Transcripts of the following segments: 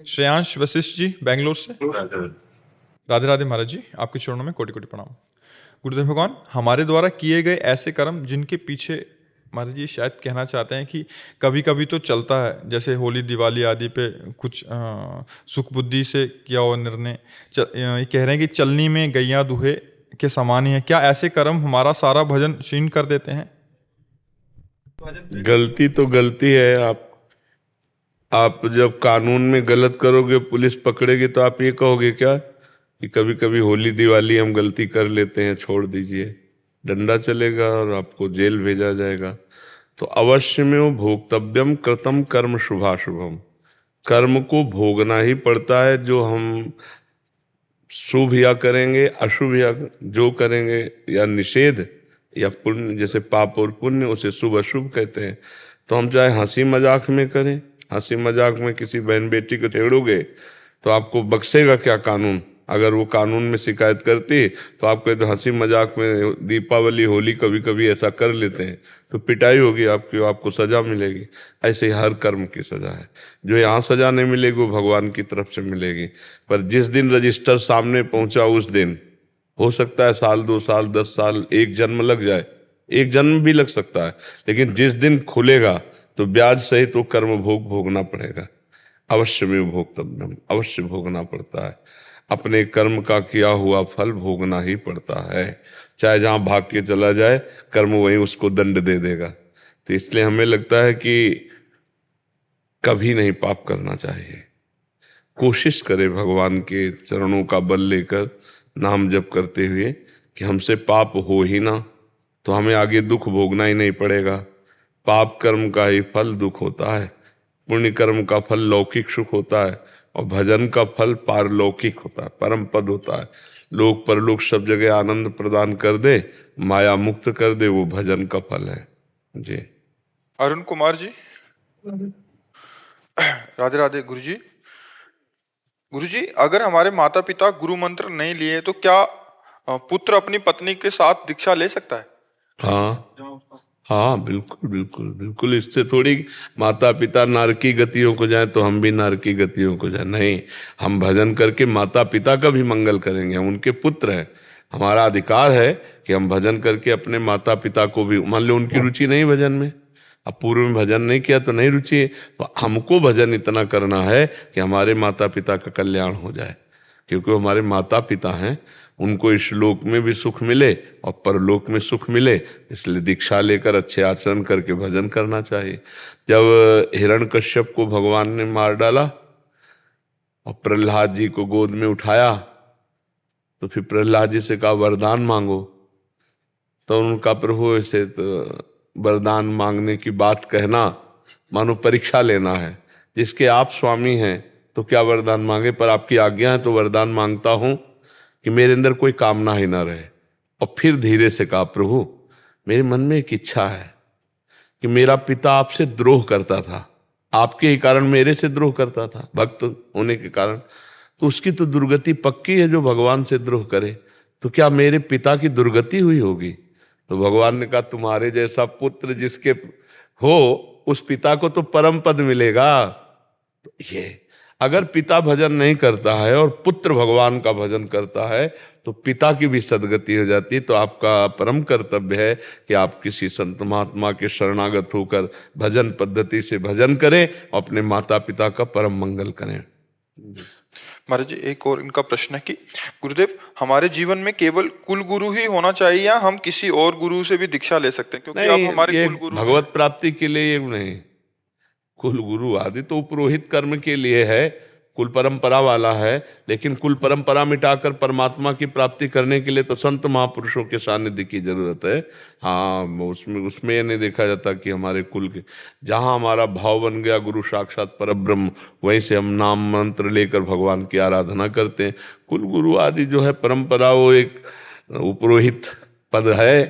श्रेयांश वशिष्ठ जी बेंगलोर से। राधे राधे महाराज जी, आपके चरणों में कोटि कोटि प्रणाम। गुरुदेव भगवान, हमारे द्वारा किए गए ऐसे कर्म जिनके पीछे महाराज जी शायद कहना चाहते हैं कि कभी कभी तो चलता है, जैसे होली दिवाली आदि पे कुछ सुख बुद्धि से किया हुआ निर्णय, ये कह रहे हैं कि चलनी में गैया दूहे के समान ही है। क्या ऐसे कर्म हमारा सारा भजन क्षीण कर देते हैं? गलती तो गलती है। आप जब कानून में गलत करोगे, पुलिस पकड़ेगी, तो आप ये कहोगे क्या कि कभी कभी होली दिवाली हम गलती कर लेते हैं, छोड़ दीजिए? डंडा चलेगा और आपको जेल भेजा जाएगा। तो अवश्य में वो भोक्तव्यम कृतम कर्म शुभाशुभम, कर्म को भोगना ही पड़ता है। जो हम शुभ या करेंगे, अशुभ या जो करेंगे, या निषेध या पुण्य, जैसे पाप और पुण्य, उसे शुभ अशुभ कहते हैं। तो हम चाहे हंसी मजाक में करें, हंसी मजाक में किसी बहन बेटी को छेड़ोगे तो आपको बख्शेगा क्या कानून? अगर वो कानून में शिकायत करती तो आप कहते हंसी मजाक में दीपावली होली कभी कभी ऐसा कर लेते हैं, तो पिटाई होगी आपकी, आपको सजा मिलेगी। ऐसे ही हर कर्म की सजा है। जो यहाँ सजा नहीं मिलेगी वो भगवान की तरफ से मिलेगी। पर जिस दिन रजिस्टर सामने पहुंचा उस दिन हो सकता है साल, 2 साल, 10 साल, 1 जन्म लग जाए, 1 जन्म भी लग सकता है, लेकिन जिस दिन खुलेगा तो ब्याज सहित तो कर्म भोगना पड़ेगा। अवश्य में भोक्तव्यम, अवश्य भोगना पड़ता है। अपने कर्म का किया हुआ फल भोगना ही पड़ता है। चाहे जहां भाग के चला जाए, कर्म वहीं उसको दंड दे देगा। तो इसलिए हमें लगता है कि कभी नहीं पाप करना चाहिए। कोशिश करें भगवान के चरणों का बल लेकर नाम जप करते हुए कि हमसे पाप हो ही ना, तो हमें आगे दुख भोगना ही नहीं पड़ेगा। पाप कर्म का ही फल दुख होता है, पुण्य कर्म का फल लौकिक सुख होता है, और भजन का फल पारलौकिक होता है, परम पद होता है। लोक परलोक सब जगह आनंद प्रदान कर दे, माया मुक्त कर दे, वो भजन का फल है जी। अरुण कुमार जी, राधे राधे गुरुजी। गुरुजी, अगर हमारे माता पिता गुरु मंत्र नहीं लिए तो क्या पुत्र अपनी पत्नी के साथ दीक्षा ले सकता है? हाँ हाँ, बिल्कुल बिल्कुल बिल्कुल। इससे थोड़ी माता पिता नारकी गतियों को जाए तो हम भी नारकी गतियों को जाए, नहीं। हम भजन करके माता पिता का भी मंगल करेंगे, हम उनके पुत्र हैं। हमारा अधिकार है कि हम भजन करके अपने माता पिता को भी, मान लो उनकी रुचि नहीं भजन में, अब पूर्व में भजन नहीं किया तो नहीं रुचि है, तो हमको भजन इतना करना है कि हमारे माता पिता का कल्याण हो जाए, क्योंकि हमारे माता पिता हैं। उनको इस लोक में भी सुख मिले और परलोक में सुख मिले, इसलिए दीक्षा लेकर अच्छे आचरण करके भजन करना चाहिए। जब हिरण्यकश्यप को भगवान ने मार डाला और प्रहलाद जी को गोद में उठाया, तो फिर प्रहलाद जी से कहा वरदान मांगो। तो उनका प्रभु ऐसे तो वरदान मांगने की बात कहना मानो परीक्षा लेना है। जिसके आप स्वामी हैं तो क्या वरदान मांगे, पर आपकी आज्ञा है तो वरदान मांगता हूं कि मेरे अंदर कोई कामना ही ना रहे। और फिर धीरे से कहा प्रभु मेरे मन में एक इच्छा है कि मेरा पिता आपसे द्रोह करता था, आपके ही कारण मेरे से द्रोह करता था, भक्त होने के कारण, तो उसकी तो दुर्गति पक्की है जो भगवान से द्रोह करे। तो क्या मेरे पिता की दुर्गति हुई होगी? तो भगवान ने कहा तुम्हारे जैसा पुत्र जिसके हो उस पिता को तो परम पद मिलेगा। तो ये अगर पिता भजन नहीं करता है और पुत्र भगवान का भजन करता है तो पिता की भी सदगति हो जाती है। तो आपका परम कर्तव्य है कि आप किसी संत महात्मा के शरणागत होकर भजन पद्धति से भजन करें और अपने माता पिता का परम मंगल करें। महाराज जी, एक और इनका प्रश्न है कि गुरुदेव, हमारे जीवन में केवल कुल गुरु ही होना चाहिए या हम किसी और गुरु से भी दीक्षा ले सकते हैं? क्योंकि नहीं, आप हमारे ये कुल गुरु भगवत प्राप्ति के लिए ये नहीं। कुल गुरु आदि तो पुरोहित कर्म के लिए है, कुल परंपरा वाला है, लेकिन कुल परंपरा मिटाकर परमात्मा की प्राप्ति करने के लिए तो संत महापुरुषों के सानिध्य की जरूरत है। हाँ, उसमें ये नहीं देखा जाता कि हमारे कुल के, जहाँ हमारा भाव बन गया गुरु साक्षात परब्रह्म, वहीं से हम नाम मंत्र लेकर भगवान की आराधना करते हैं। कुल गुरु आदि जो है परंपरा, वो एक पुरोहित पद है,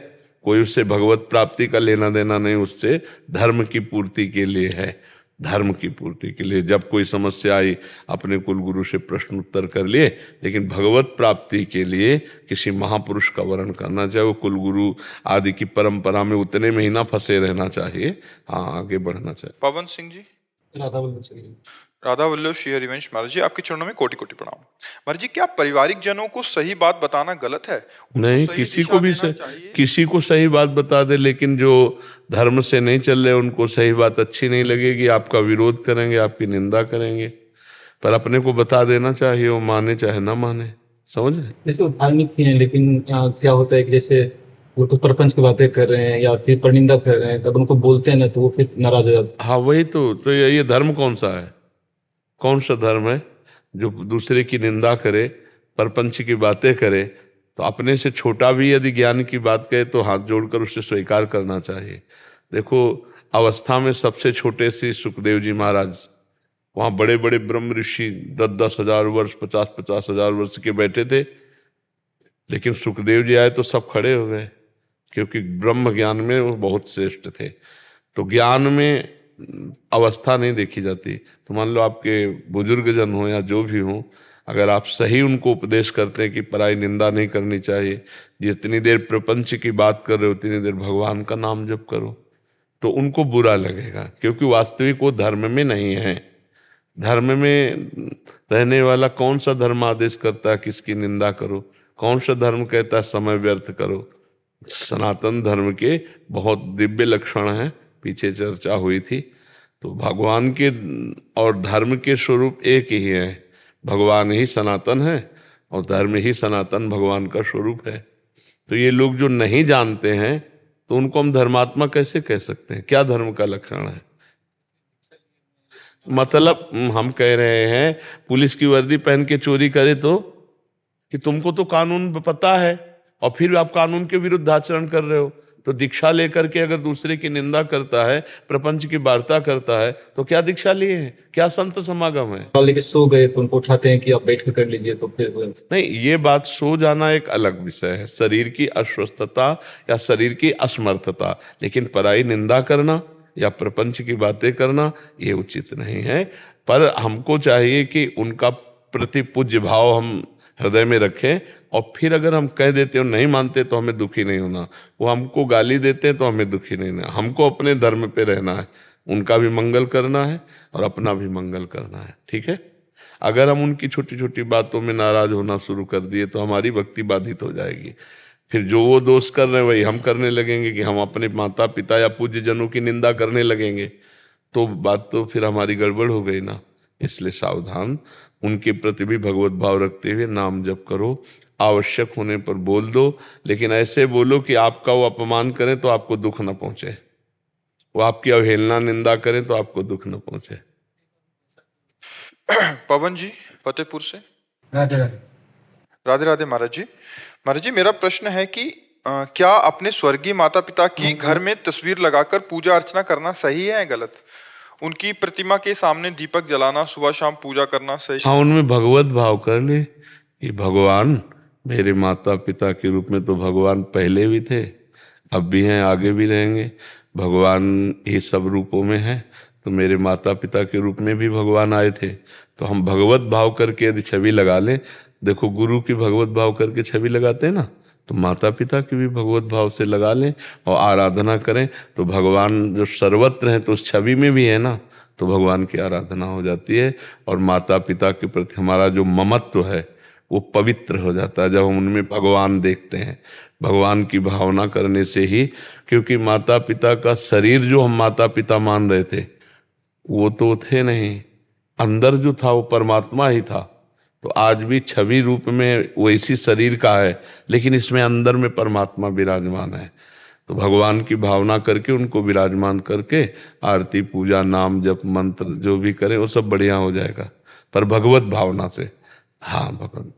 कोई उससे भगवत प्राप्ति का लेना देना नहीं, उससे धर्म की पूर्ति के लिए है, धर्म की पूर्ति के लिए। जब कोई समस्या आई अपने कुल गुरु से प्रश्न उत्तर कर लिए, लेकिन भगवत प्राप्ति के लिए किसी महापुरुष का वर्ण करना चाहिए। वो कुल गुरु आदि की परंपरा में उतने में ही ना फंसे रहना चाहिए, हाँ आगे बढ़ना चाहिए। पवन सिंह जी, राधा वल्लभ श्री। राधा वल्लभ श्री हरिवंश महाराज जी, आपके चरणों में कोटि कोटि प्रणाम। महाराज जी, क्या पारिवारिक जनों को सही बात बताना गलत है? उनको नहीं, सही किसी दिशा को भी देना चाहिए? किसी को सही बात बता दे, लेकिन जो धर्म से नहीं चल रहे उनको सही बात अच्छी नहीं लगेगी, आपका विरोध करेंगे, आपकी निंदा करेंगे। पर अपने को बता देना चाहिए, वो माने चाहे ना माने। समझ रहे? जैसे वो धार्मिक थी हैं, लेकिन क्या होता है कि जैसे वो कुछ प्रपंच की बातें कर रहे हैं या फिर परनिंदा कर रहे हैं, तब उनको बोलते हैं ना तो वो फिर नाराज हो जाते हाँ, वही तो ये धर्म कौन सा है? कौन सा धर्म है जो दूसरे की निंदा करे, परपंच की बातें करे? तो अपने से छोटा भी यदि ज्ञान की बात कहे तो हाथ जोड़कर उसे स्वीकार करना चाहिए। देखो, अवस्था में सबसे छोटे से सुखदेव जी महाराज, वहाँ बड़े बड़े ब्रह्म ऋषि 10,000 वर्ष, 50,000 वर्ष के बैठे थे, लेकिन सुखदेव जी आए तो सब खड़े हो गए, क्योंकि ब्रह्म ज्ञान में वो बहुत श्रेष्ठ थे। तो ज्ञान में अवस्था नहीं देखी जाती। तो मान लो आपके बुजुर्ग जन हो या जो भी हो, अगर आप सही उनको उपदेश करते हैं कि पराई निंदा नहीं करनी चाहिए, जितनी देर प्रपंच की बात कर रहे हो उतनी देर भगवान का नाम जप करो, तो उनको बुरा लगेगा, क्योंकि वास्तविक वो धर्म में नहीं है। धर्म में रहने वाला कौन सा धर्म आदेश करता है किसकी निंदा करो? कौन सा धर्म कहता है समय व्यर्थ करो? सनातन धर्म के बहुत दिव्य लक्षण हैं, पीछे चर्चा हुई थी। तो भगवान के और धर्म के स्वरूप एक ही है। भगवान ही सनातन है और धर्म ही सनातन भगवान का स्वरूप है। तो ये लोग जो नहीं जानते हैं, तो उनको हम धर्मात्मा कैसे कह सकते हैं? क्या धर्म का लक्षण है? मतलब हम कह रहे हैं पुलिस की वर्दी पहन के चोरी करे तो, कि तुमको तो कानून पता है और फिर आप कानून के विरुद्ध आचरण कर रहे हो। तो दीक्षा लेकर के अगर दूसरे की निंदा करता है, प्रपंच की वार्ता करता है, तो क्या दीक्षा लिए हैं? क्या संत समागम है? हैं, लेके सो गए तो उनको उठाते हैं कि आप बैठ कर लीजिए, तो फिर नहीं, ये बात सो जाना एक अलग विषय है, शरीर की अस्वस्थता या शरीर की असमर्थता, लेकिन पराई निंदा करना या प्रपंच की बातें करना ये उचित नहीं है। पर हमको चाहिए कि उनका प्रति पूज्य भाव हम हृदय में रखें, और फिर अगर हम कह देते हो नहीं मानते तो हमें दुखी नहीं होना। वो हमको गाली देते हैं तो हमें दुखी नहीं होना। हमको अपने धर्म पे रहना है, उनका भी मंगल करना है और अपना भी मंगल करना है। ठीक है? अगर हम उनकी छोटी छोटी बातों में नाराज होना शुरू कर दिए तो हमारी भक्ति बाधित हो जाएगी। फिर जो वो दोष कर रहे हैं वही हम करने लगेंगे, कि हम अपने माता पिता या पूज्य जनों की निंदा करने लगेंगे, तो बात तो फिर हमारी गड़बड़ हो गई ना। इसलिए सावधान, उनके प्रति भी भगवत भाव रखते हुए नाम जप करो। आवश्यक होने पर बोल दो, लेकिन ऐसे बोलो कि आपका वो अपमान करें तो आपको दुख न पहुंचे, वो आपकी अवहेलना निंदा करें तो आपको दुख न पहुंचे। पवन जी फतेहपुर से। राधे राधे। राधे राधे महाराज जी। महाराज जी, मेरा प्रश्न है कि क्या अपने स्वर्गीय माता पिता की घर में तस्वीर लगाकर पूजा अर्चना करना सही है या गलत? उनकी प्रतिमा के सामने दीपक जलाना, सुबह शाम पूजा करना सही? हाँ, उनमें भगवत भाव कर ले कि भगवान मेरे माता पिता के रूप में तो भगवान पहले भी थे, अब भी हैं, आगे भी रहेंगे। भगवान ये सब रूपों में हैं, तो मेरे माता पिता के रूप में भी भगवान आए थे। तो हम भगवत भाव करके यदि छवि लगा लें, देखो गुरु की भगवत भाव करके छवि लगाते हैं ना, तो माता पिता की भी भगवत भाव से लगा लें और आराधना करें, तो भगवान जो सर्वत्र हैं तो उस छवि में भी है ना, तो भगवान की आराधना हो जाती है। और माता पिता के प्रति हमारा जो ममत्व है वो पवित्र हो जाता है जब हम उनमें भगवान देखते हैं। भगवान की भावना करने से ही, क्योंकि माता पिता का शरीर जो हम माता पिता मान रहे थे वो तो थे नहीं, अंदर जो था वो परमात्मा ही था। तो आज भी छवि रूप में वैसी शरीर का है, लेकिन इसमें अंदर में परमात्मा विराजमान है। तो भगवान की भावना करके उनको विराजमान करके आरती पूजा नाम जप मंत्र जो भी करें वो सब बढ़िया हो जाएगा, पर भगवत भावना से। हाँ भगवान।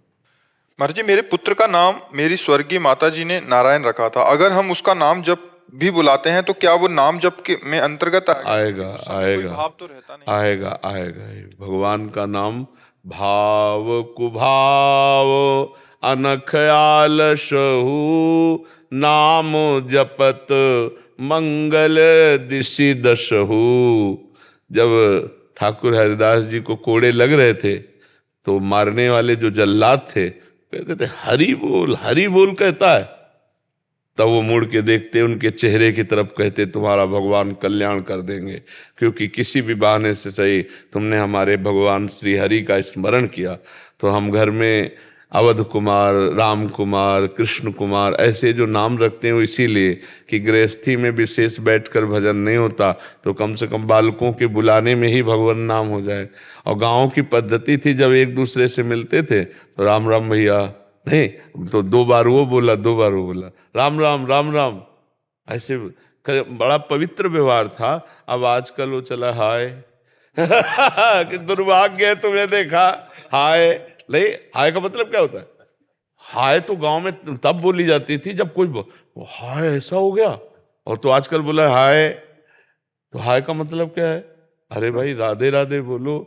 महाराज जी, मेरे पुत्र का नाम मेरी स्वर्गीय माता जी ने नारायण रखा था। अगर हम उसका नाम जप भी बुलाते हैं तो क्या वो नाम जप के में अंतर्गत आएगा? आएगा, भाव तो रहता नहीं। आएगा, आएगा। भगवान का नाम भाव कुभाव अनख आलसहु, नाम जपत मंगल दिशि दशहु। जब ठाकुर हरिदास जी को कोड़े लग रहे थे तो मारने वाले जो जल्लाद थे कहते थे हरि बोल कहता है, तब वो मुड़ के देखते, उनके चेहरे की तरफ कहते तुम्हारा भगवान कल्याण कर देंगे, क्योंकि किसी भी बहाने से सही तुमने हमारे भगवान श्री हरि का स्मरण किया। तो हम घर में अवध कुमार, राम कुमार, कृष्ण कुमार ऐसे जो नाम रखते हैं वो इसीलिए कि गृहस्थी में विशेष बैठकर भजन नहीं होता, तो कम से कम बालकों के बुलाने में ही भगवान नाम हो जाए। और गाँव की पद्धति थी, जब एक दूसरे से मिलते थे तो राम राम भैया, नहीं तो 2 बार वो बोला, 2 बार वो बोला, राम राम राम राम, ऐसे बड़ा पवित्र व्यवहार था। अब आजकल वो चला हाय कि दुर्भाग्य है तुम्हें देखा हाय। नहीं, हाय का मतलब क्या होता है? हाय तो गांव में तब बोली जाती थी जब कोई हाय ऐसा हो गया, और तो आजकल बोला हाय, तो हाय का मतलब क्या है? अरे भाई राधे राधे बोलो,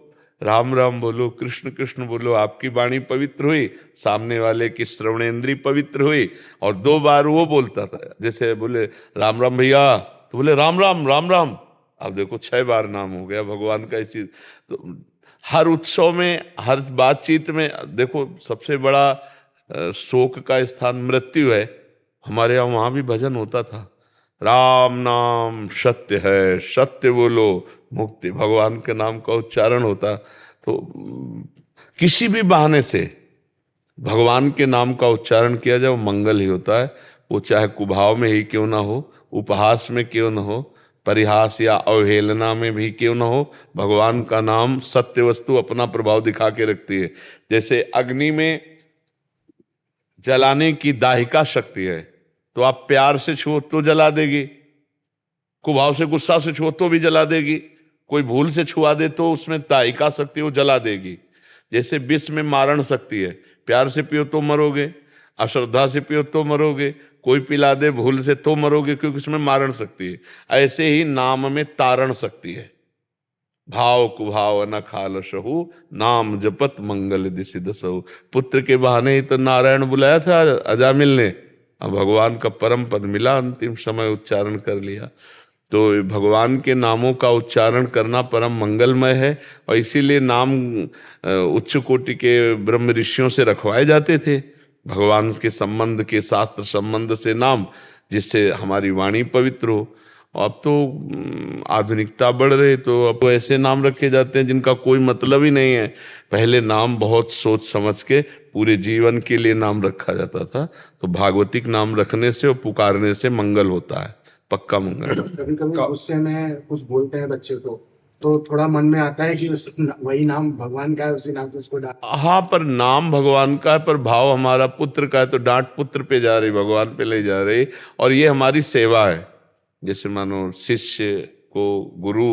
राम राम बोलो, कृष्ण कृष्ण बोलो, आपकी वाणी पवित्र हुई, सामने वाले की श्रवणेंद्री पवित्र हुई। और 2 बार वो बोलता था, जैसे बोले राम राम भैया तो बोले राम राम राम राम। अब देखो 6 बार नाम हो गया भगवान का। इसी तो हर उत्सव में, हर बातचीत में देखो, सबसे बड़ा शोक का स्थान मृत्यु है। हमारे यहाँ वहाँ भी भजन होता था, राम नाम सत्य है, सत्य बोलो मुक्ति, भगवान के नाम का उच्चारण होता। तो किसी भी बहाने से भगवान के नाम का उच्चारण किया जाए वो मंगल ही होता है। वो चाहे कुभाव में ही क्यों ना हो, उपहास में क्यों ना हो, परिहास या अवहेलना में भी क्यों ना हो, भगवान का नाम सत्य वस्तु अपना प्रभाव दिखा के रखती है। जैसे अग्नि में जलाने की दाहिका शक्ति है, तो आप प्यार से छुओ तो जला देगी, कुभाव से गुस्सा से छुओ तो भी जला देगी, कोई भूल से छुआ दे तो उसमें दाहिका शक्ति वो जला देगी। जैसे विष में मारण शक्ति है, प्यार से पियो तो मरोगे, अश्रद्धा से पियो तो मरोगे, कोई पिला दे भूल से तो मरोगे, क्योंकि उसमें मारण शक्ति है। ऐसे ही नाम में तारण शक्ति है। भाव कुभाव न खालसहु, नाम जपत मंगल दिशि दसहु। पुत्र के बहाने ही तो नारायण बुलाया था अजामिल ने, अब भगवान का परम पद मिला, अंतिम समय उच्चारण कर लिया। तो भगवान के नामों का उच्चारण करना परम मंगलमय है, और इसीलिए नाम उच्च कोटि के ब्रह्म ऋषियों से रखवाए जाते थे, भगवान के संबंध के, शास्त्र संबंध से नाम, जिससे हमारी वाणी पवित्र हो। अब तो आधुनिकता बढ़ रही, तो अब ऐसे नाम रखे जाते हैं जिनका कोई मतलब ही नहीं है। पहले नाम बहुत सोच समझ के पूरे जीवन के लिए नाम रखा जाता था। तो भागवतिक नाम रखने से और पुकारने से मंगल होता है, पक्का मंगल। कभी कभी गुस्से में कुछ बोलते हैं बच्चे को, तो थोड़ा मन में आता है कि वही नाम भगवान का है, उसी नाम से उसको डांट। हाँ, पर नाम भगवान का है, पर भाव हमारा पुत्र का है, तो डांट पुत्र पे जा रही, भगवान पे ले जा रही। और ये हमारी सेवा है। जैसे मानो शिष्य को गुरु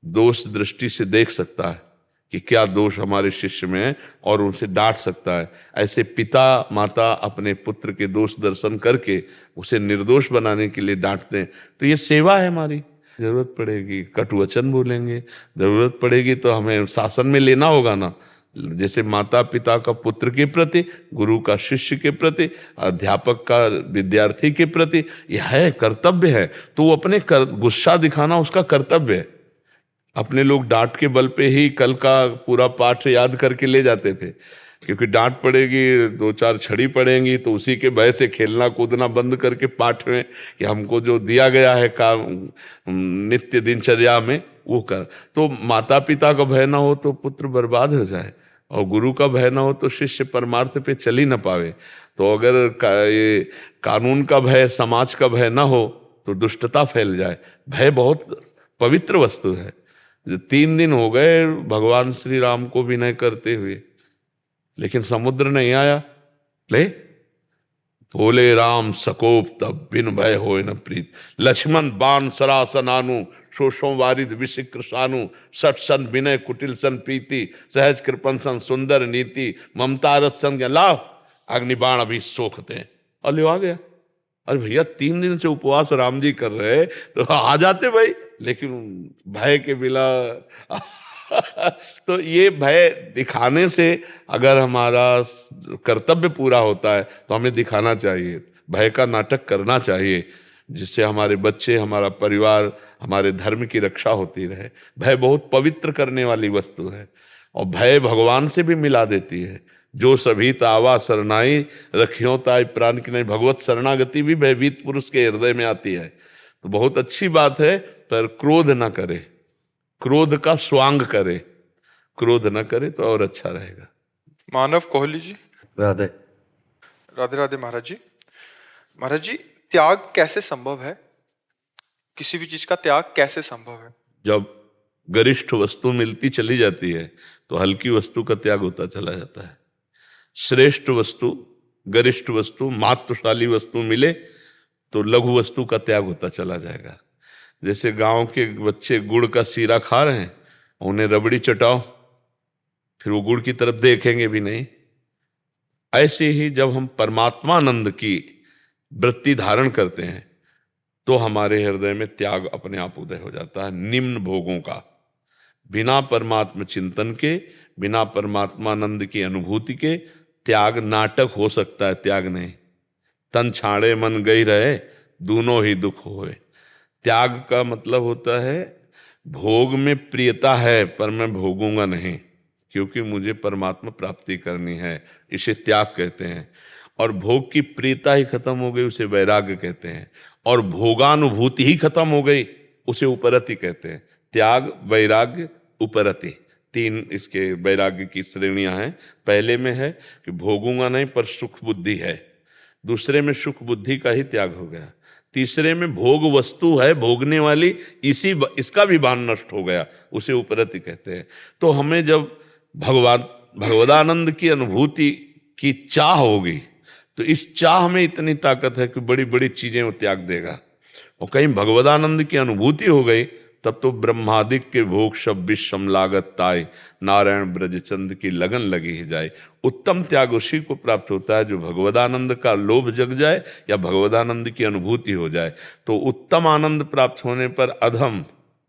दोष दृष्टि से देख सकता है कि क्या दोष हमारे शिष्य में है, और उनसे डांट सकता है। ऐसे पिता माता अपने पुत्र के दोष दर्शन करके उसे निर्दोष बनाने के लिए डांटते हैं। तो ये सेवा है हमारी। जरूरत पड़ेगी कटु वचन बोलेंगे, जरूरत पड़ेगी तो हमें शासन में लेना होगा ना। जैसे माता पिता का पुत्र के प्रति, गुरु का शिष्य के प्रति, अध्यापक का विद्यार्थी के प्रति, यह है कर्तव्य है। तो वो अपने गुस्सा दिखाना उसका कर्तव्य है। अपने लोग डांट के बल पे ही कल का पूरा पाठ याद करके ले जाते थे, क्योंकि डांट पड़ेगी, 2-4 छड़ी पड़ेंगी, तो उसी के भय से खेलना कूदना बंद करके पाठ में कि हमको जो दिया गया है काम नित्य दिनचर्या में वो कर। तो माता पिता का भय ना हो तो पुत्र बर्बाद हो जाए, और गुरु का भय ना हो तो शिष्य परमार्थ पे चल ही ना पावे। तो अगर ये कानून का भय, समाज का भय ना हो तो दुष्टता फैल जाए। भय बहुत पवित्र वस्तु है। 3 दिन हो गए भगवान श्री राम को विनय करते हुए, लेकिन समुद्र नहीं आया। ले बोले राम सकोप तब बिन भय होए न प्रीत, लक्ष्मण बाण सरासनानु, शोषों वारिद विशिक्र सानु, सठ सन विनय कुटिल सन प्रीति, सहज कृपन सन सुंदर नीति, ममता रथ सन लाभ अग्निबाण अभी सोखते। और ले आ गया। अरे भैया 3 दिन से उपवास राम जी कर रहे तो आ जाते भाई, लेकिन भय के बिना तो ये भय दिखाने से अगर हमारा कर्तव्य पूरा होता है तो हमें दिखाना चाहिए, भय का नाटक करना चाहिए, जिससे हमारे बच्चे, हमारा परिवार, हमारे धर्म की रक्षा होती रहे। भय बहुत पवित्र करने वाली वस्तु है, और भय भगवान से भी मिला देती है। जो सभी तावा शरणाई रखियो ताई प्राण की नहीं। भगवत शरणागति भी भयभीत पुरुष के हृदय में आती है, तो बहुत अच्छी बात है। पर क्रोध ना करे, क्रोध का स्वांग करे, क्रोध ना करे तो और अच्छा रहेगा। मानव कोहली जी। राधे राधे राधे महाराज जी। महाराज जी, त्याग कैसे संभव है? किसी भी चीज का त्याग कैसे संभव है? जब गरिष्ठ वस्तु मिलती चली जाती है तो हल्की वस्तु का त्याग होता चला जाता है। श्रेष्ठ वस्तु, गरिष्ठ वस्तु, महत्वशाली वस्तु मिले तो लघु वस्तु का त्याग होता चला जाएगा। जैसे गांव के बच्चे गुड़ का सीरा खा रहे हैं, उन्हें रबड़ी चटाओ, फिर वो गुड़ की तरफ देखेंगे भी नहीं। ऐसे ही जब हम परमात्मानंद की वृत्ति धारण करते हैं तो हमारे हृदय में त्याग अपने आप उदय हो जाता है। निम्न भोगों का, बिना परमात्मा चिंतन के, बिना परमात्मानंद की अनुभूति के त्याग नाटक हो सकता है, त्याग नहीं। तन छाड़े मन गई रहे, दोनों ही दुख होए। त्याग का मतलब होता है भोग में प्रियता है पर मैं भोगूंगा नहीं, क्योंकि मुझे परमात्मा प्राप्ति करनी है, इसे त्याग कहते हैं। और भोग की प्रियता ही खत्म हो गई, उसे वैराग्य कहते हैं। और भोगानुभूति ही खत्म हो गई, उसे उपरति कहते हैं। त्याग, वैराग्य, उपरति, तीन इसके वैराग्य की श्रेणियां हैं। पहले में है कि भोगूंगा नहीं पर सुख बुद्धि है, दूसरे में सुख बुद्धि का ही त्याग हो गया, तीसरे में भोग वस्तु है भोगने वाली, इसका भी भान नष्ट हो गया, उसे उपरति कहते हैं। तो हमें जब भगवदानंद की अनुभूति की चाह होगी तो इस चाह में इतनी ताकत है कि बड़ी बड़ी चीजें वो त्याग देगा। और कहीं भगवदानंद की अनुभूति हो गई तब तो ब्रह्मादिक के भोग सब विषम लागत ताय, नारायण ब्रजचंद की लगन लगी ही जाए। उत्तम त्याग उसी को प्राप्त होता है जो भगवदानंद का लोभ जग जाए या भगवदानंद की अनुभूति हो जाए। तो उत्तम आनंद प्राप्त होने पर अधम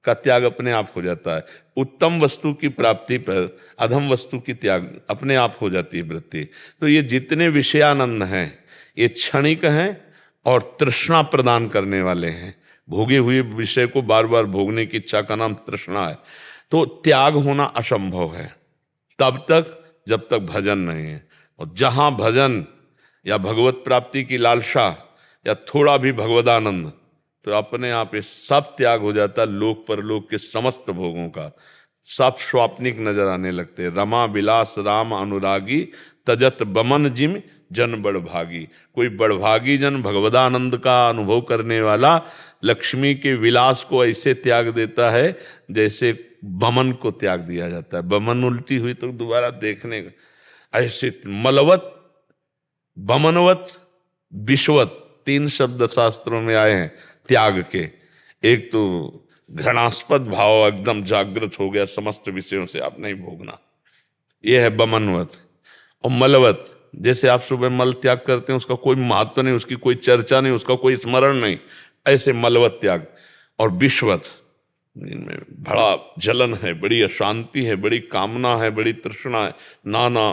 का त्याग अपने आप हो जाता है। उत्तम वस्तु की प्राप्ति पर अधम वस्तु की त्याग अपने आप हो जाती है वृत्ति। तो ये जितने विषयानंद हैं ये क्षणिक हैं और तृष्णा प्रदान करने वाले हैं। भोगे हुए विषय को बार बार भोगने की इच्छा का नाम तृष्णा है। तो त्याग होना असंभव है तब तक जब तक भजन नहीं है। और जहां भजन या भगवत प्राप्ति की लालसा या थोड़ा भी भगवदानंद, तो अपने आप ये सब त्याग हो जाता है। लोक परलोक के समस्त भोगों का सब स्वाप्निक नजर आने लगते हैं। रमा विलास राम अनुरागी, तजत बमन जिम जन बड़भागी। कोई बड़भागी जन भगवदानंद का अनुभव करने वाला लक्ष्मी के विलास को ऐसे त्याग देता है जैसे बमन को त्याग दिया जाता है। बमन उल्टी हुई तो दोबारा देखने ऐसे मलवत, बमनवत, विश्वत, तीन शब्द शास्त्रों में आए हैं त्याग के। एक तो घृणास्पद भाव एकदम जागृत हो गया, समस्त विषयों से आप नहीं भोगना, यह है बमनवत। और मलवत, जैसे आप सुबह मल त्याग करते हैं, उसका कोई महत्व नहीं, उसकी कोई चर्चा नहीं, उसका कोई स्मरण नहीं, ऐसे मलवत त्याग। और विश्वत, इनमें बड़ा जलन है, बड़ी अशांति है, बड़ी कामना है, बड़ी तृष्णा है। नाना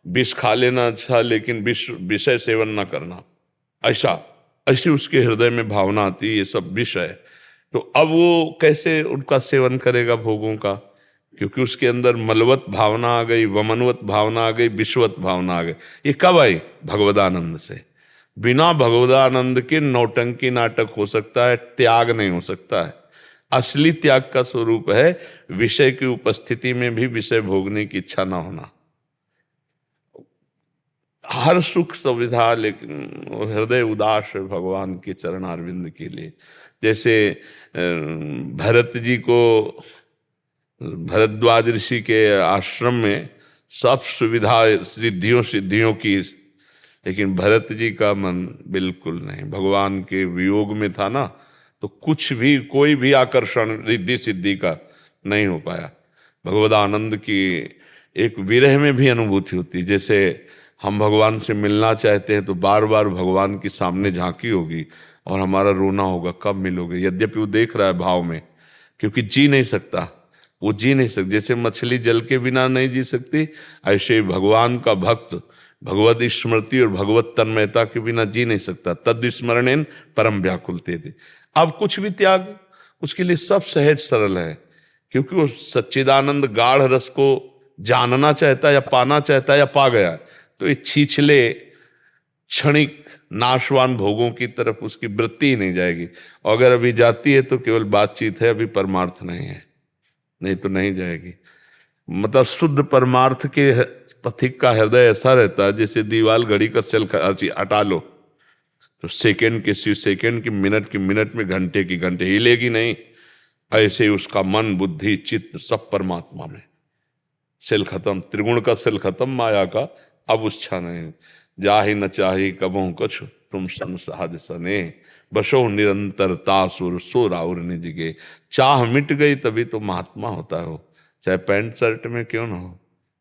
विष खा लेना अच्छा, लेकिन विषय सेवन ना करना, ऐसी उसके हृदय में भावना आती है, ये सब विष है। तो अब वो कैसे उनका सेवन करेगा भोगों का, क्योंकि उसके अंदर मलवत भावना आ गई, वमनवत भावना आ गई, विश्वत भावना आ गई। ये कब आई? भगवदानंद से। बिना भगवदानंद के नौटंकी नाटक हो सकता है, त्याग नहीं हो सकता है। असली त्याग का स्वरूप है विषय की उपस्थिति में भी विषय भोगने की इच्छा ना होना। हर सुख सुविधा, लेकिन हृदय उदास है भगवान के चरणारविंद के लिए। जैसे भरत जी को भरद्वाज ऋषि के आश्रम में सब सुविधा सिद्धियों की, लेकिन भरत जी का मन बिल्कुल नहीं, भगवान के वियोग में था ना, तो कुछ भी, कोई भी आकर्षण रिद्धि सिद्धि का नहीं हो पाया। भगवदानंद की एक विरह में भी अनुभूति होती है। जैसे हम भगवान से मिलना चाहते हैं तो बार बार भगवान के सामने झांकी होगी और हमारा रोना होगा, कब मिलोगे। यद्यपि वो देख रहा है भाव में, क्योंकि जी नहीं सकता, वो जी नहीं सकता। जैसे मछली जल के बिना नहीं जी सकती, ऐसे ही भगवान का भक्त भगवत स्मृति और भगवत तन्मयता के बिना जी नहीं सकता। तद स्मरणेन परम व्याकुलते थे। अब कुछ भी त्याग उसके लिए सब सहज सरल है, क्योंकि वो सच्चिदानंद गाढ़ रस को जानना चाहता है या पाना चाहता है या पा गया। तो ये छिछले क्षणिक नाशवान भोगों की तरफ उसकी वृत्ति ही नहीं जाएगी। और अगर अभी जाती है तो केवल बातचीत है, अभी परमार्थ नहीं है, नहीं तो नहीं जाएगी। मतलब शुद्ध परमार्थ के पथिक का हृदय ऐसा रहता है जैसे दीवाल घड़ी का सेल हटा लो तो सेकंड की मिनट में, घंटे की घंटे हिलेगी नहीं। ऐसे ही उसका मन, बुद्धि, चित्त सब परमात्मा में। सेल खत्म, त्रिगुण का सेल खत्म, माया का अब उच्छा नहीं। जाहि न चाही कबहु कछ तुम सन सहज सने, बसो निरंतरता सुर सो राउर निज गे। चाह मिट गई तभी तो महात्मा होता हो, चाहे पैंट शर्ट में क्यों ना हो।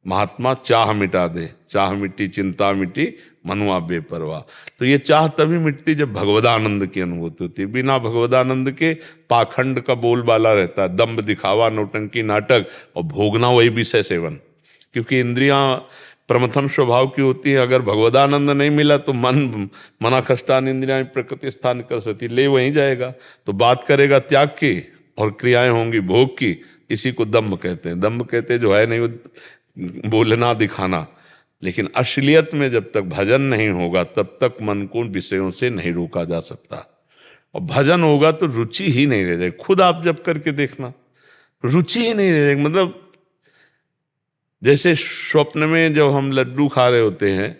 महात्मा चाह मिटा दे, चाह मिट्टी चिंता मिट्टी मनुआ बेपरवाह। तो ये चाह तभी मिटती जब भगवदानंद की अनुभूति होती है। बिना भगवदानंद के पाखंड का बोलबाला रहता है, दंभ दिखावा, नौटंकी, नाटक और भोगना वही विषय सेवन। क्योंकि इंद्रियां प्रमथम स्वभाव की होती है। अगर भगवदानंद नहीं मिला तो मन मना खष्टान इंद्रियां प्रकृति स्थान कर सकती, ले वहीं जाएगा। तो बात करेगा त्याग की और क्रियाएं होंगी भोग की। इसी को दंभ कहते हैं। दंभ कहते हैं जो है नहीं बोलना दिखाना। लेकिन असलियत में जब तक भजन नहीं होगा तब तक मन को विषयों से नहीं रोका जा सकता। और भजन होगा तो रुचि ही नहीं रह जाएगी। खुद आप जब करके देखना, रुचि ही नहीं रह जाएगी। मतलब जैसे स्वप्न में जब हम लड्डू खा रहे होते हैं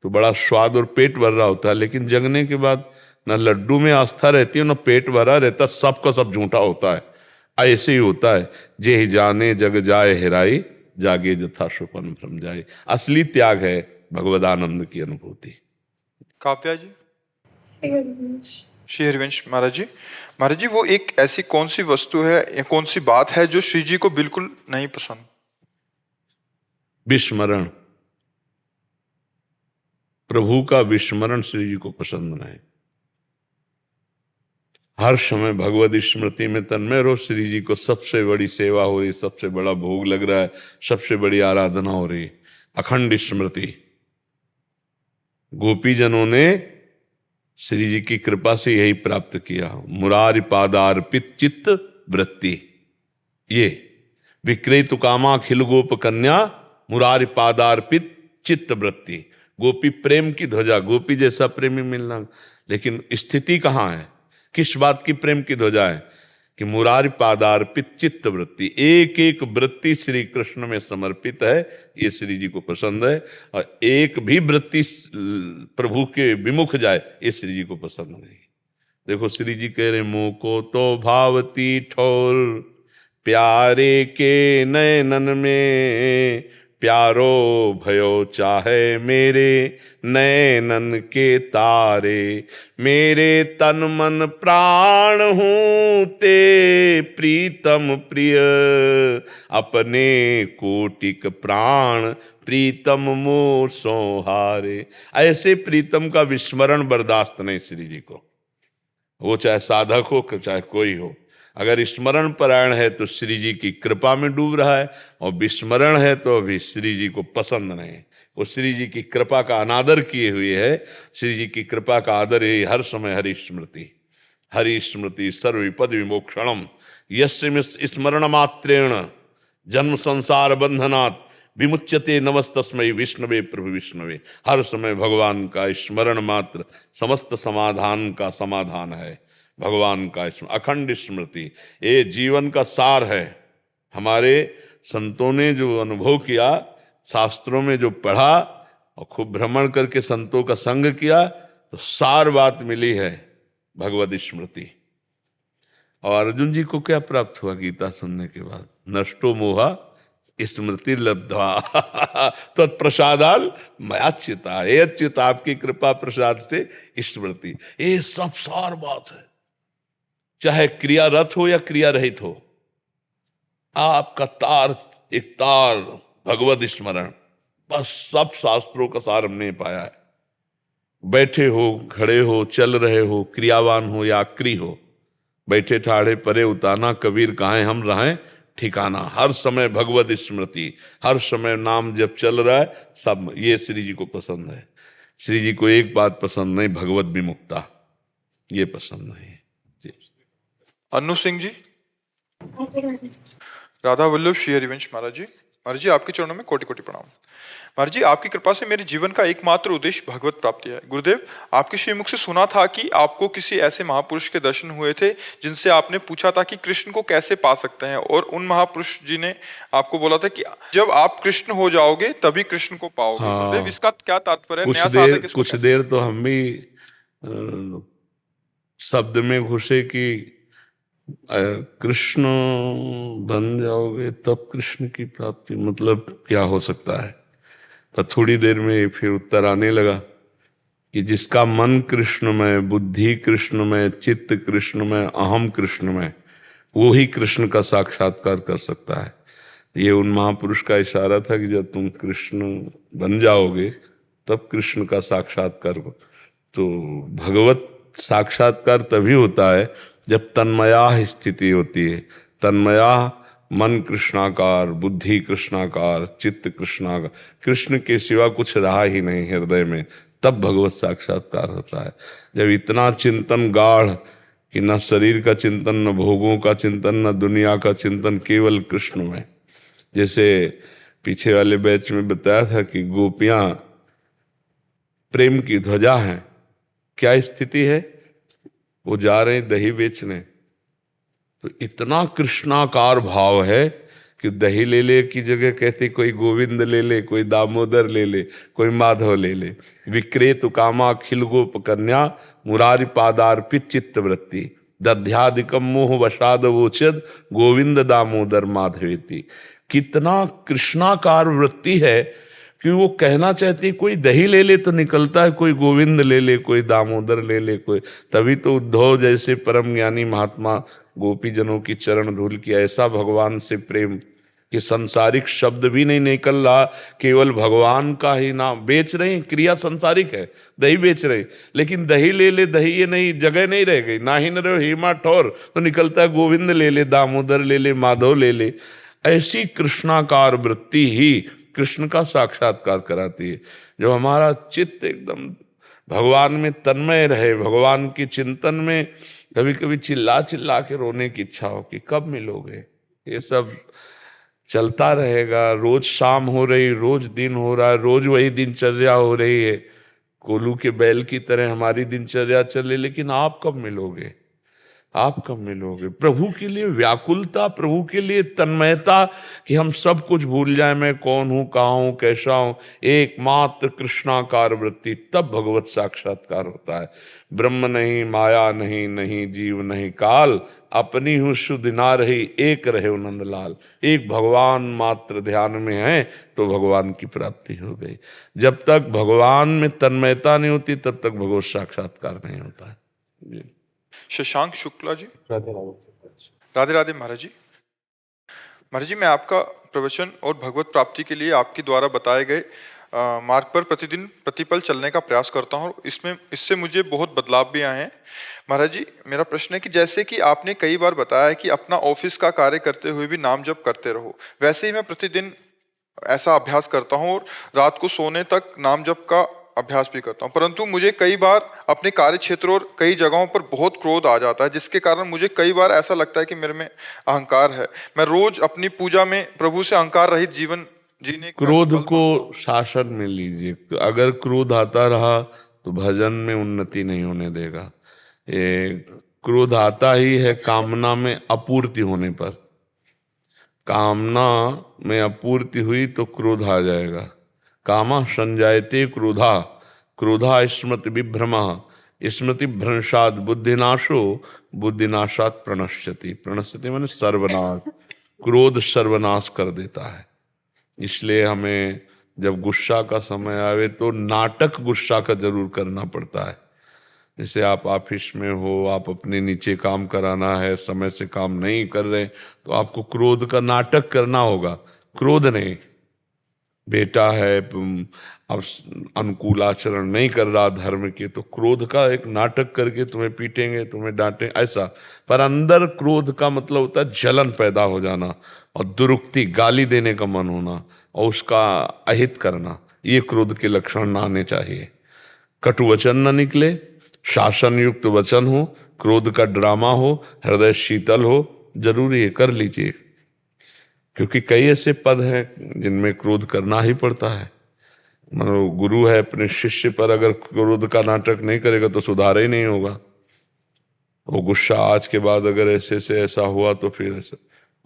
तो बड़ा स्वाद और पेट भर रहा होता है, लेकिन जगने के बाद ना लड्डू में आस्था रहती है ना पेट भरा रहता, सबका सब झूठा होता है। ऐसे ही होता है, जे ही जाने जग जाए हेराई, जागे जथा स्वपन भ्रम जाए। असली त्याग है भगवदानंद की अनुभूति। काव्या जी। श्री हरिवंश महाराज जी वो एक ऐसी कौन सी वस्तु है या कौन सी बात है जो श्री जी को बिल्कुल नहीं पसंद? विस्मरण, प्रभु का विस्मरण श्री जी को पसंद नहीं। हर समय भगवत स्मृति में तन्मय रहो। श्री जी को सबसे बड़ी सेवा हो रही, सबसे बड़ा भोग लग रहा है, सबसे बड़ी आराधना हो रही, अखंड स्मृति। गोपी जनों ने श्री जी की कृपा से यही प्राप्त किया। मुरारि पादार्पित चित्त वृत्ति, ये विक्रेतु कामा खिल गोप कन्या, मुरारि पादार्पित चित्त वृत्ति। गोपी प्रेम की ध्वजा, गोपी जैसा प्रेमी मिलना। लेकिन स्थिति कहाँ है, किस बात की प्रेम की ध्वजा है कि मुरारि पादार्पित चित्त वृत्ति। एक एक वृत्ति श्री कृष्ण में समर्पित है, ये श्री जी को पसंद है। और एक भी वृत्ति प्रभु के विमुख जाए, ये श्री जी को पसंद नहीं। देखो श्री जी कह रहे, मोह को तो भावती ठोर, प्यारे के नयनन में, प्यारो भयो चाहे मेरे नैनन के तारे। मेरे तन मन प्राण हूँ ते प्रीतम प्रिय, अपने कोटिक प्राण प्रीतम मोर सोहारे। ऐसे प्रीतम का विस्मरण बर्दाश्त नहीं श्री जी को। वो चाहे साधक हो चाहे कोई हो, अगर स्मरण परायण है तो श्री जी की कृपा में डूब रहा है, और विस्मरण है तो अभी श्री जी को पसंद नहीं। वो श्री जी की कृपा का अनादर किए हुए है। श्री जी की कृपा का आदर है हर समय हरि स्मृति सर्वविपद विमोक्षणम, यस्य स्मरण मात्रेण जन्म संसार बंधनात् विमुच्यते नमस्तस्मै विष्णवे प्रभु विष्णवे। हर समय भगवान का स्मरण मात्र समस्त समाधान का समाधान है। भगवान का अखंड स्मृति ये जीवन का सार है। हमारे संतों ने जो अनुभव किया, शास्त्रों में जो पढ़ा और खूब भ्रमण करके संतों का संग किया, तो सार बात मिली है भगवत स्मृति। और अर्जुन जी को क्या प्राप्त हुआ गीता सुनने के बाद? नष्टो मोहा स्मृति लब्ध्वा तत्प्रसादाल मयाच्युता। हे अच्युत, आपकी कृपा प्रसाद से स्मृति, ये सब सार बात है। चाहे क्रियारत हो या क्रिया रहित हो, आपका तार एक तार भगवत स्मरण, बस सब शास्त्रों का सार हमने पाया है। बैठे हो, खड़े हो, चल रहे हो, क्रियावान हो या अक्रिय हो, बैठे ठाड़े परे उताना, कबीर कहां हम रहें ठिकाना। हर समय भगवत स्मृति, हर समय नाम जब चल रहा है, सब ये श्री जी को पसंद है। श्री जी को एक बात पसंद नहीं, भगवत विमुक्ता, ये पसंद नहीं। अन्नू सिंह जी। राधा वल्लभ श्री हरिवंश महाराज जी। महाराज जी आपके चरणों में कोटि कोटि प्रणाम। महाराज जी आपकी कृपा से मेरे जीवन का एकमात्र उद्देश्य भगवत प्राप्ति है। गुरुदेव आपके श्रीमुख से सुना था कि आपको किसी ऐसे महापुरुष के दर्शन हुए थे जिनसे आपने पूछा था कि कृष्ण को कैसे पा सकते हैं, और उन महापुरुष जी ने आपको बोला था कि जब आप कृष्ण हो जाओगे तभी कृष्ण को पाओगे। हाँ। गुरुदेव इसका क्या तात्पर्य है? नया साधक इसको कुछ देर तो हम भी शब्द में घुसे कि कृष्ण बन जाओगे तब कृष्ण की प्राप्ति, मतलब क्या हो सकता है। पर थोड़ी देर में फिर उत्तर आने लगा कि जिसका मन कृष्णमय, बुद्धि कृष्णमय, चित्त कृष्णमय, अहम कृष्णमय, वो ही कृष्ण का साक्षात्कार कर सकता है। ये उन महापुरुष का इशारा था कि जब तुम कृष्ण बन जाओगे तब कृष्ण का साक्षात्कार। तो भगवत साक्षात्कार तभी होता है जब तन्मया स्थिति होती है। तन्मया मन कृष्णाकार, बुद्धि कृष्णाकार, चित्त कृष्णाकार, कृष्ण के सिवा कुछ रहा ही नहीं हृदय में, तब भगवत साक्षात्कार होता है। जब इतना चिंतन गाढ़ कि न शरीर का चिंतन, न भोगों का चिंतन, न दुनिया का चिंतन, केवल कृष्ण में। जैसे पीछे वाले बैच में बताया था कि गोपियां प्रेम की ध्वजा हैं। क्या स्थिति है? वो जा रहे हैं दही बेचने, तो इतना कृष्णाकार भाव है कि दही ले ले की जगह कहते कोई गोविंद ले ले, कोई दामोदर ले ले, कोई माधव ले ले। विक्रेतु कामा खिल गोप कन्या, मुरारी पादार्पित चित्त वृत्ति, दध्यादिकम मोह वशाद वोचद, गोविंद दामोदर माधवेति। कितना कृष्णाकार वृत्ति है कि वो कहना चाहती है कोई दही ले ले तो निकलता है कोई गोविंद ले ले, कोई दामोदर ले ले, कोई। तभी तो उद्धव जैसे परम ज्ञानी महात्मा गोपी जनों की चरण धूल की ऐसा भगवान से प्रेम कि संसारिक शब्द भी नहीं निकल रहा, केवल भगवान का ही नाम। बेच रहे हैं, क्रिया संसारिक है, दही बेच रहे, लेकिन दही ले ले, दही ये नहीं, जगह नहीं रह गई, ना ही न रहे हेमा ठौर, तो निकलता है गोविंद ले ले, दामोदर ले ले, माधव ले ले। ऐसी कृष्णाकार वृत्ति ही कृष्ण का साक्षात्कार कराती है। जब हमारा चित्त एकदम भगवान में तन्मय रहे, भगवान के चिंतन में कभी कभी चिल्ला चिल्ला के रोने की इच्छा हो कि कब मिलोगे। ये सब चलता रहेगा। रोज शाम हो रही, रोज दिन हो रहा है, रोज वही दिनचर्या हो रही है। कोलू के बैल की तरह हमारी दिनचर्या चले, लेकिन आप कब मिलोगे? आप कब मिलोगे? प्रभु के लिए व्याकुलता, प्रभु के लिए तन्मयता कि हम सब कुछ भूल जाए, मैं कौन हूँ, कहाँ हूँ, कैसा हूँ, एकमात्र कृष्णाकार वृत्ति, तब भगवत साक्षात्कार होता है। ब्रह्म नहीं, माया नहीं, नहीं जीव नहीं काल, अपनी हूँ शुद्ध ना रही, एक रहे नंदलाल। एक भगवान मात्र ध्यान में है तो भगवान की प्राप्ति हो गई। जब तक भगवान में तन्मयता नहीं होती तब तक भगवत साक्षात्कार नहीं होता है। शशांक शुक्ला जी, राधे राधे। राधे राधे महाराज जी। महाराज जी मैं आपका प्रवचन और भगवत प्राप्ति के लिए आपके द्वारा बताए गए मार्ग पर प्रतिदिन प्रतिपल चलने का प्रयास करता हूँ। इससे मुझे बहुत बदलाव भी आए हैं। महाराज जी मेरा प्रश्न है कि जैसे कि आपने कई बार बताया कि अपना ऑफिस का कार्य करते हुए भी नाम जप करते रहो, वैसे ही मैं प्रतिदिन ऐसा अभ्यास करता हूँ और रात को सोने तक नाम जप का अभ्यास भी करता हूँ। परंतु मुझे कई बार अपने कार्य क्षेत्र और कई जगहों पर बहुत क्रोध आ जाता है, जिसके कारण मुझे कई बार ऐसा लगता है कि मेरे में अहंकार है। मैं रोज अपनी पूजा में प्रभु से अहंकार रहित जीवन जीने का क्रोध को शासन में लीजिए। अगर क्रोध आता रहा तो भजन में उन्नति नहीं होने देगा। ये क्रोध आता ही है कामना में अपूर्ति होने पर। कामना में अपूर्ति हुई तो क्रोध आ जाएगा। कामा संजायते क्रोधा, क्रोधा स्मृति विभ्रमा, स्मृति भ्रंशात बुद्धिनाशो, बुद्धिनाशात प्रणश्यति। प्रणश्यति माने सर्वनाश। क्रोध सर्वनाश कर देता है। इसलिए हमें जब गुस्सा का समय आवे तो नाटक गुस्सा का जरूर करना पड़ता है। जैसे आप ऑफिस में हो, आप अपने नीचे काम कराना है, समय से काम नहीं कर रहे तो आपको क्रोध का नाटक करना होगा। क्रोध नहीं, बेटा है अब अनुकूल आचरण नहीं कर रहा धर्म के, तो क्रोध का एक नाटक करके तुम्हें पीटेंगे, तुम्हें डांटें, ऐसा। पर अंदर क्रोध का मतलब होता है जलन पैदा हो जाना और दुरुक्ति, गाली देने का मन होना और उसका अहित करना। ये क्रोध के लक्षण ना आने चाहिए। कटु वचन न निकले, शासन युक्त वचन हो, क्रोध का ड्रामा हो, हृदय शीतल हो, जरूरी है, कर लीजिए। क्योंकि कई ऐसे पद हैं जिनमें क्रोध करना ही पड़ता है। मतलब गुरु है, अपने शिष्य पर अगर क्रोध का नाटक नहीं करेगा तो सुधार ही नहीं होगा। वो गुस्सा आज के बाद अगर ऐसे से ऐसा हुआ तो फिर ऐसा,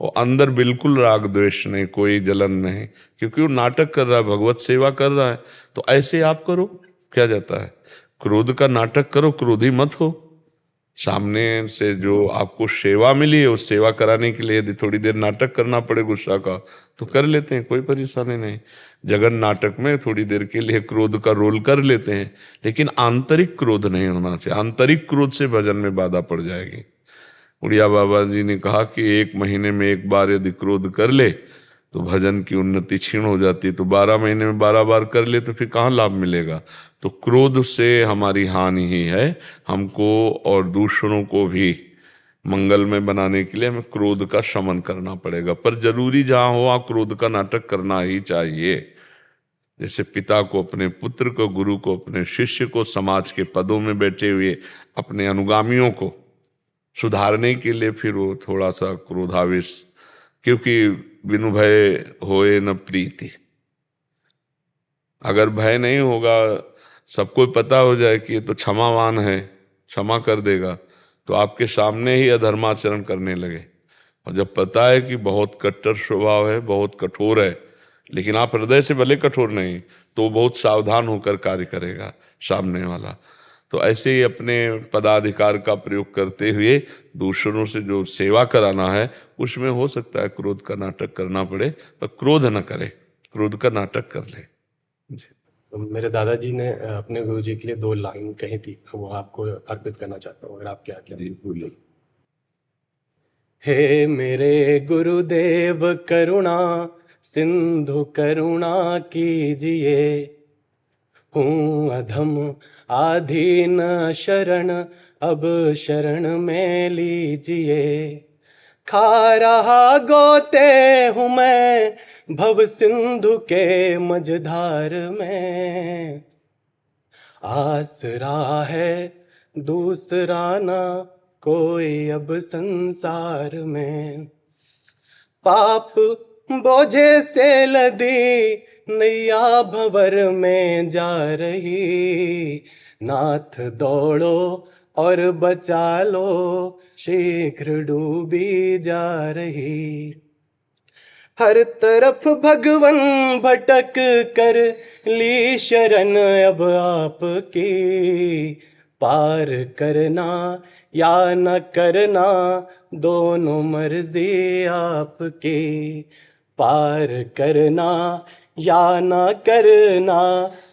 वो अंदर बिल्कुल राग द्वेष नहीं, कोई जलन नहीं, क्योंकि वो नाटक कर रहा है, भगवत सेवा कर रहा है। तो ऐसे आप करो, क्या जाता है, क्रोध का नाटक करो, क्रोधी मत हो। सामने से जो आपको सेवा मिली है उस सेवा कराने के लिए यदि थोड़ी देर नाटक करना पड़े गुस्सा का तो कर लेते हैं, कोई परेशानी नहीं। जगन नाटक में थोड़ी देर के लिए क्रोध का रोल कर लेते हैं, लेकिन आंतरिक क्रोध नहीं होना चाहिए। आंतरिक क्रोध से भजन में बाधा पड़ जाएगी। उड़िया बाबा जी ने कहा कि 1 महीने में 1 बार यदि क्रोध कर ले तो भजन की उन्नति क्षीण हो जाती है, तो 12 महीने में 12 बार कर ले तो फिर कहाँ लाभ मिलेगा। तो क्रोध से हमारी हानि ही है। हमको और दूसरों को भी मंगल में बनाने के लिए हमें क्रोध का शमन करना पड़ेगा, पर जरूरी जहां हो वहां क्रोध का नाटक करना ही चाहिए। जैसे पिता को अपने पुत्र को, गुरु को अपने शिष्य को, समाज के पदों में बैठे हुए अपने अनुगामियों को सुधारने के लिए फिर वो थोड़ा सा क्रोधावेश, क्योंकि बिनु भय होए न प्रीति। अगर भय नहीं होगा, सबको पता हो जाए कि ये तो क्षमावान है, क्षमा कर देगा, तो आपके सामने ही अधर्माचरण करने लगे। और जब पता है कि बहुत कट्टर स्वभाव है, बहुत कठोर है, लेकिन आप हृदय से भले कठोर नहीं, तो बहुत सावधान होकर कार्य करेगा सामने वाला। तो ऐसे ही अपने पदाधिकार का प्रयोग करते हुए दूसरों से जो सेवा कराना है उसमें हो सकता है क्रोध का नाटक करना पड़े, पर क्रोध न करे, क्रोध का नाटक कर ले। तो मेरे दादाजी ने अपने गुरुजी के लिए 2 लाइन कही थी, वो आपको अर्पित करना चाहता हूँ, अगर आप क्या बोलिए। हे मेरे गुरुदेव करुणा सिंधु करुणा कीजिए, हूँ अधम आधीन शरण अब शरण में लीजिए। खा रहा गोते हूँ मैं भव सिंधु के मझधार में, आसरा है दूसरा ना कोई अब संसार में। पाप बोझे से लदी नैया भंवर में जा रही, नाथ दौड़ो और बचा लो शीघ्र डूबी जा रही। हर तरफ भगवन भटक कर ली शरण अब आपकी, पार करना या न करना दोनों मर्जी आपकी, पार करना या न करना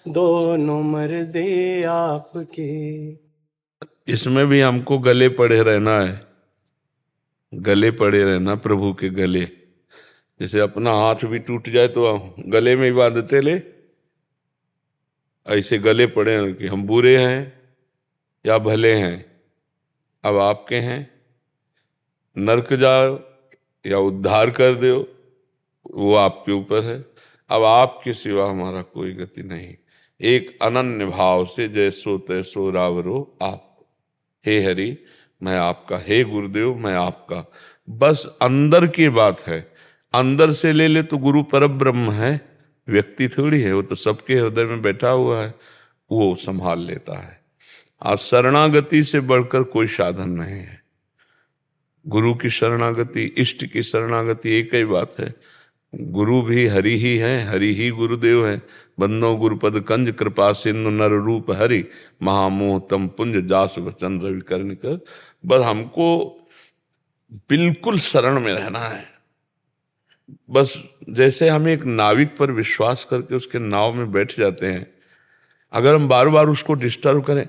दोनों मर्जी आपकी। इसमें भी हमको गले पड़े रहना है, गले पड़े रहना प्रभु के गले। जैसे अपना हाथ भी टूट जाए तो गले में ही बांधते ले, ऐसे गले पड़े हैं कि हम बुरे हैं या भले हैं, अब आपके हैं। नरक जाओ या उद्धार कर दो, वो आपके ऊपर है। अब आपके सिवा हमारा कोई गति नहीं। एक अनन्य भाव से जैसो तैसो रावरो आप। हे हरि मैं आपका, हे गुरुदेव मैं आपका। बस अंदर की बात है, अंदर से ले ले तो गुरु परब्रह्म है, व्यक्ति थोड़ी है, वो तो सबके हृदय में बैठा हुआ है, वो संभाल लेता है। आज शरणागति से बढ़कर कोई साधन नहीं है। गुरु की शरणागति, इष्ट की शरणागति एक ही बात है। गुरु भी हरि ही है, हरि ही गुरुदेव है। बंदो गुरुपद कंज कृपा सिंधु नर रूप हरि, महामोह तम पुंज जासु वचन रवि कर्ण कर। बस हमको बिल्कुल शरण में रहना है। बस जैसे हम एक नाविक पर विश्वास करके उसके नाव में बैठ जाते हैं, अगर हम बार बार उसको डिस्टर्ब करें,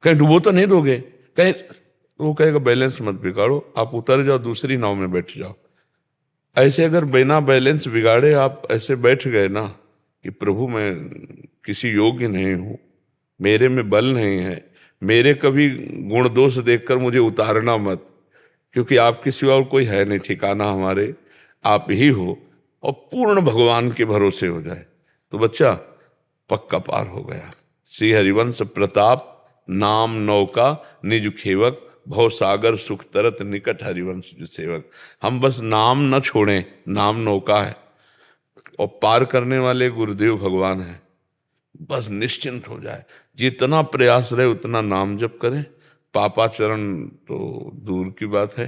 कहीं डुबो तो नहीं दोगे, कहीं वो कहेगा बैलेंस मत बिगाड़ो, आप उतर जाओ दूसरी नाव में बैठ जाओ। ऐसे अगर बिना बैलेंस बिगाड़े आप ऐसे बैठ गए ना कि प्रभु मैं किसी योग्य नहीं हूँ, मेरे में बल नहीं है, मेरे कभी गुण दोष देखकर मुझे उतारना मत, क्योंकि आपके सिवा और कोई है नहीं ठिकाना हमारे, आप ही हो, और पूर्ण भगवान के भरोसे हो जाए तो बच्चा पक्का पार हो गया। श्री हरिवंश प्रताप नाम नौका निज खेवक, भव सागर सुख तरत निकट हरिवंश सेवक। हम बस नाम न छोड़ें, नाम नौका है और पार करने वाले गुरुदेव भगवान है, बस निश्चिंत हो जाए। जितना प्रयास रहे उतना नाम जप करें, पापाचरण तो दूर की बात है।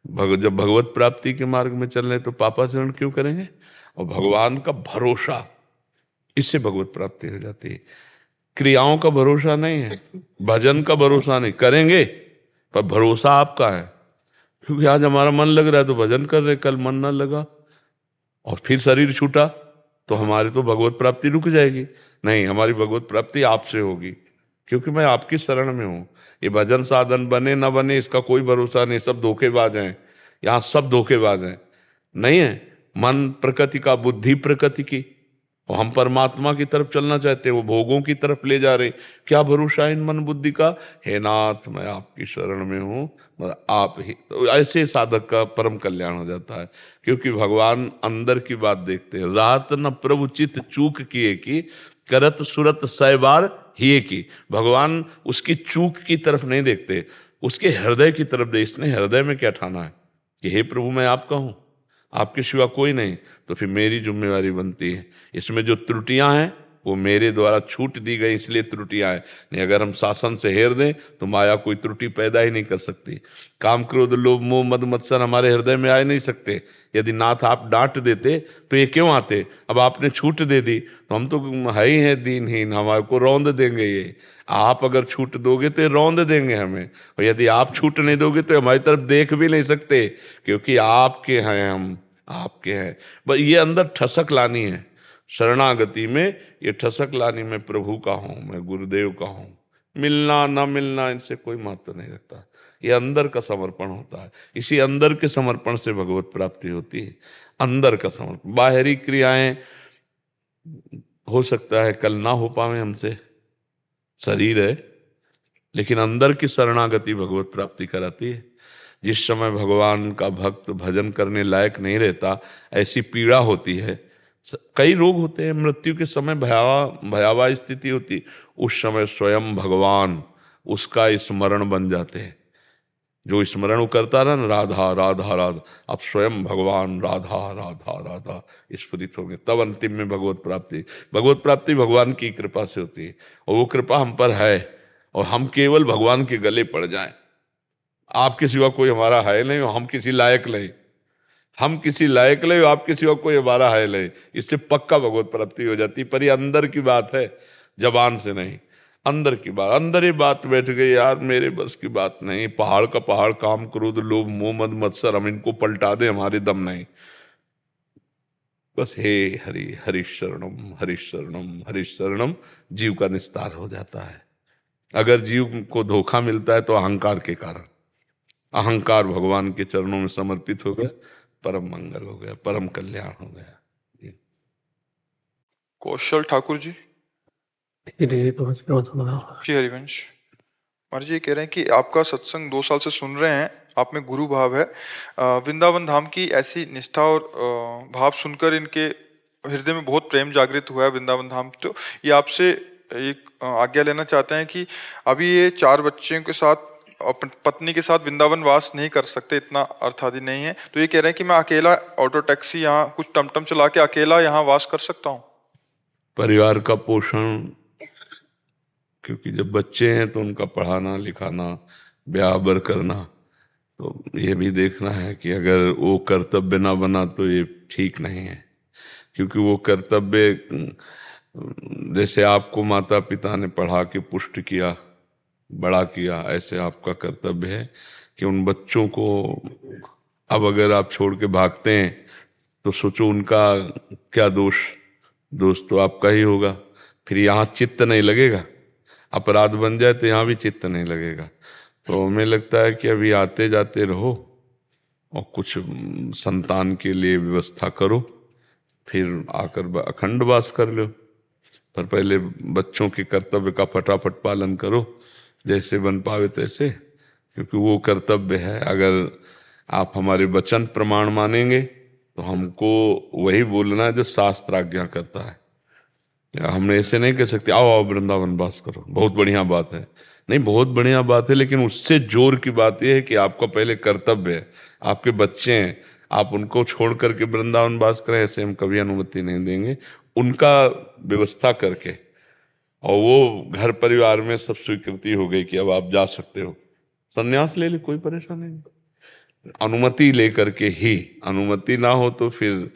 जब भगवत प्राप्ति के मार्ग में चल रहे तो पापाचरण क्यों करेंगे? और भगवान का भरोसा, इससे भगवत प्राप्ति हो जाती है। क्रियाओं का भरोसा नहीं है, भजन का भरोसा नहीं, करेंगे पर भरोसा आपका है। क्योंकि आज हमारा मन लग रहा है तो भजन कर रहे, कल मन ना लगा और फिर शरीर छूटा तो हमारी तो भगवत प्राप्ति रुक जाएगी। नहीं, हमारी भगवत प्राप्ति आपसे होगी, क्योंकि मैं आपकी शरण में हूँ। ये भजन साधन बने ना बने इसका कोई भरोसा नहीं, सब धोखेबाज हैं यहाँ, सब धोखेबाज हैं। नहीं है, मन प्रकृति का, बुद्धि प्रकृति की, और हम परमात्मा की तरफ चलना चाहते हैं, वो भोगों की तरफ ले जा रहे। क्या भरोसा है इन मन बुद्धि का? हे नाथ मैं आपकी शरण में हूँ, आप ही। तो ऐसे साधक का परम कल्याण हो जाता है, क्योंकि भगवान अंदर की बात देखते हैं। रात न प्रभु चित चूक किए की, करत सुरत सैबार हिए की। भगवान उसकी चूक की तरफ नहीं देखते, उसके हृदय की तरफ देखते। इसने हृदय में क्या ठाना है कि हे प्रभु मैं आपका हूँ, आपके सिवा कोई नहीं, तो फिर मेरी जिम्मेवारी बनती है। इसमें जो त्रुटियां हैं वो मेरे द्वारा छूट दी गई, इसलिए त्रुटियां हैं। नहीं, अगर हम शासन से हेर दें तो माया कोई त्रुटि पैदा ही नहीं कर सकती। काम क्रोध लोभ मोह मद मत्सर हमारे हृदय में आ नहीं सकते। यदि नाथ आप डांट देते तो ये क्यों आते? अब आपने छूट दे दी तो हम तो है ही हैं दीनहीन, हमारे को रौंद देंगे ये। आप अगर छूट दोगे तो रौंद देंगे हमें, और यदि आप छूट नहीं दोगे तो हमारी तरफ देख भी नहीं सकते, क्योंकि आपके हैं हम, आपके हैं। बस ये अंदर ठसक लानी है शरणागति में, ये ठसक लानी, मैं प्रभु का हूँ, मैं गुरुदेव का हूँ। मिलना ना मिलना इनसे कोई महत्व नहीं रखता, ये अंदर का समर्पण होता है। इसी अंदर के समर्पण से भगवत प्राप्ति होती है, अंदर का समर्पण। बाहरी क्रियाएं हो सकता है कल ना हो पावे हमसे, शरीर है, लेकिन अंदर की शरणागति भगवत प्राप्ति कराती है। जिस समय भगवान का भक्त भजन करने लायक नहीं रहता, ऐसी पीड़ा होती है, कई रोग होते हैं, मृत्यु के समय भयावह स्थिति होती, उस समय स्वयं भगवान उसका स्मरण बन जाते हैं। जो स्मरण वो करता रहा ना, राधा राधा राधा, अब स्वयं भगवान राधा राधा राधा स्फुरित हो गए, तब अंतिम में भगवत प्राप्ति। भगवत प्राप्ति भगवान की कृपा से होती है, और वो कृपा हम पर है, और हम केवल भगवान के गले पड़ जाएं। आपके सिवा कोई हमारा है नहीं, हम किसी लायक नहीं, हम किसी लायक नहीं, आपके सिवा कोई हमारा है नहीं। इससे पक्का भगवत प्राप्ति हो जाती। पर ये अंदर की बात है, जबान से नहीं, अंदर की बात। अंदर ही बात बैठ गई, यार मेरे बस की बात नहीं। पहाड़ का पहाड़ काम क्रोध लोभ मोह मद मत्सर, हम इनको पलटा दें, हमारे दम नहीं। बस हे हरि हरि शरणम हरि शरणम हरि शरणम, जीव का निस्तार हो जाता है। अगर जीव को धोखा मिलता है तो अहंकार के कारण, अहंकार भगवान के चरणों में समर्पित हो गया, परम मंगल हो गया, परम कल्याण हो गया। कौशल ठाकुर जी। जी हरिवंश महाराज जी कह रहे हैं कि आपका सत्संग 2 साल से सुन रहे हैं, आप में गुरु भाव है। वृंदावन धाम की ऐसी निष्ठा और भाव सुनकर इनके हृदय में बहुत प्रेम जागृत हुआ है वृंदावन धाम। तो ये आपसे एक आज्ञा लेना चाहते हैं कि अभी ये 4 बच्चों के साथ, पत्नी के साथ वृंदावन वास नहीं कर सकते, इतना अर्थ आदि नहीं है। तो ये कह रहे हैं कि मैं अकेला ऑटो टैक्सी यहाँ कुछ टमटम चला के अकेला यहाँ वास कर सकता हूँ। परिवार का पोषण, क्योंकि जब बच्चे हैं तो उनका पढ़ाना लिखाना ब्याह बर करना, तो ये भी देखना है कि अगर वो कर्तव्य ना बना तो ये ठीक नहीं है। क्योंकि वो कर्तव्य, जैसे आपको माता पिता ने पढ़ा के पुष्ट किया बड़ा किया, ऐसे आपका कर्तव्य है कि उन बच्चों को, अब अगर आप छोड़ के भागते हैं तो सोचो उनका क्या दोष, दोष तो आपका ही होगा। फिर यहाँ चित्त नहीं लगेगा, अपराध बन जाए तो यहाँ भी चित्त नहीं लगेगा। तो हमें लगता है कि अभी आते जाते रहो और कुछ संतान के लिए व्यवस्था करो, फिर आकर अखंड वास कर लो। पर पहले बच्चों के कर्तव्य का फटाफट पालन करो, जैसे बन पावे तैसे, क्योंकि वो कर्तव्य है। अगर आप हमारे वचन प्रमाण मानेंगे तो हमको वही बोलना है जो शास्त्र आज्ञा करता है। या हमने ऐसे नहीं कह सकते आओ आओ वृंदावन वास करो, बहुत बढ़िया बात है। नहीं, बहुत बढ़िया बात है, लेकिन उससे जोर की बात यह है कि आपका पहले कर्तव्य है, आपके बच्चे हैं, आप उनको छोड़ करके वृंदावन वास करें, ऐसे हम कभी अनुमति नहीं देंगे। उनका व्यवस्था करके, और वो घर परिवार में सब स्वीकृति हो गई कि अब आप जा सकते हो, संन्यास ले ले, कोई परेशानी नहीं। अनुमति लेकर के ही, अनुमति ना हो तो फिर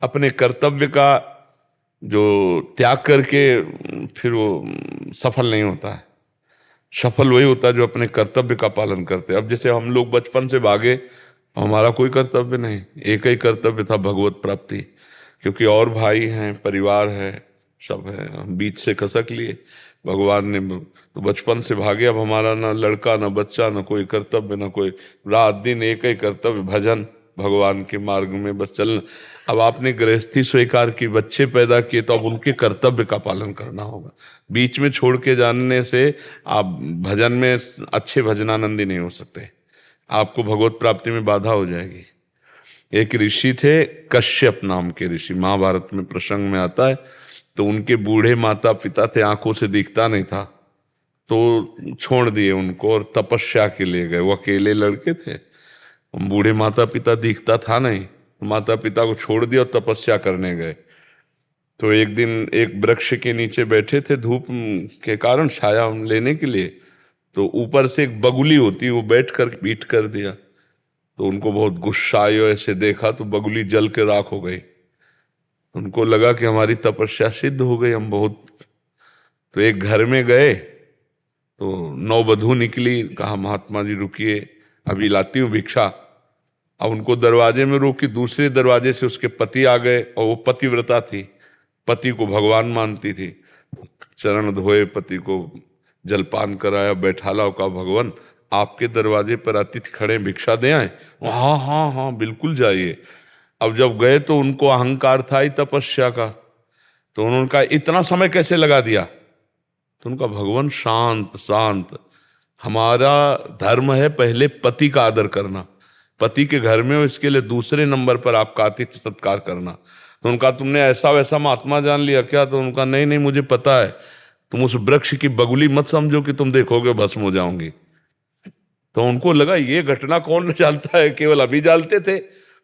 अपने कर्तव्य का जो त्याग करके फिर वो सफल नहीं होता है। सफल वही होता है जो अपने कर्तव्य का पालन करते हैं। अब जैसे हम लोग बचपन से भागे, हमारा कोई कर्तव्य नहीं, एक ही कर्तव्य था, भगवत प्राप्ति, क्योंकि और भाई हैं, परिवार है, सब है, हम बीच से खसक लिए, भगवान ने तो बचपन से भागे। अब हमारा ना लड़का ना बच्चा ना कोई कर्तव्य, ना कोई, रात दिन एक ही कर्तव्य, भजन, भगवान के मार्ग में बस चलना। अब आपने गृहस्थी स्वीकार की, बच्चे पैदा किए, तो अब उनके कर्तव्य का पालन करना होगा। बीच में छोड़ के जानने से आप भजन में अच्छे भजनानंदी नहीं हो सकते, आपको भगवत प्राप्ति में बाधा हो जाएगी। एक ऋषि थे, कश्यप नाम के ऋषि, महाभारत में प्रसंग में आता है। तो उनके बूढ़े माता पिता थे, आंखों से दिखता नहीं था, तो छोड़ दिए उनको और तपस्या के लिए गए। वो अकेले लड़के थे, बूढ़े माता पिता दिखता था नहीं, माता पिता को छोड़ दिया और तपस्या करने गए। तो एक दिन एक वृक्ष के नीचे बैठे थे, धूप के कारण छाया लेने के लिए, तो ऊपर से एक बगुली होती, वो बैठ कर पीट कर दिया। तो उनको बहुत गुस्सा आया, ऐसे देखा तो बगुली जल के राख हो गई। उनको लगा कि हमारी तपस्या सिद्ध हो गई, हम बहुत। तो एक घर में गए तो नववधू निकली, कहा महात्मा जी रुकिए, अभी लाती हूँ भिक्षा। अब उनको दरवाजे में रोकी, दूसरे दरवाजे से उसके पति आ गए, और वो पतिव्रता थी, पति को भगवान मानती थी। चरण धोए, पति को जलपान कराया, बैठाला, कहा भगवान आपके दरवाजे पर अतिथि खड़े, भिक्षा दे आए? हाँ हाँ हाँ बिल्कुल जाइए। अब जब गए तो उनको अहंकार था ही तपस्या का, तो उन्होंने कहा इतना समय कैसे लगा दिया? तो उनका भगवान शांत शांत, हमारा धर्म है पहले पति का आदर करना, पति के घर में हो इसके लिए दूसरे नंबर पर आपका आतिथ्य सत्कार करना। तो उनका तुमने ऐसा वैसा महात्मा जान लिया क्या? तो उनका नहीं नहीं मुझे पता है, तुम उस वृक्ष की बगुली मत समझो कि तुम देखोगे भस्म हो जाओगी। तो उनको लगा ये घटना कौन जानता है, केवल अभी जानते थे।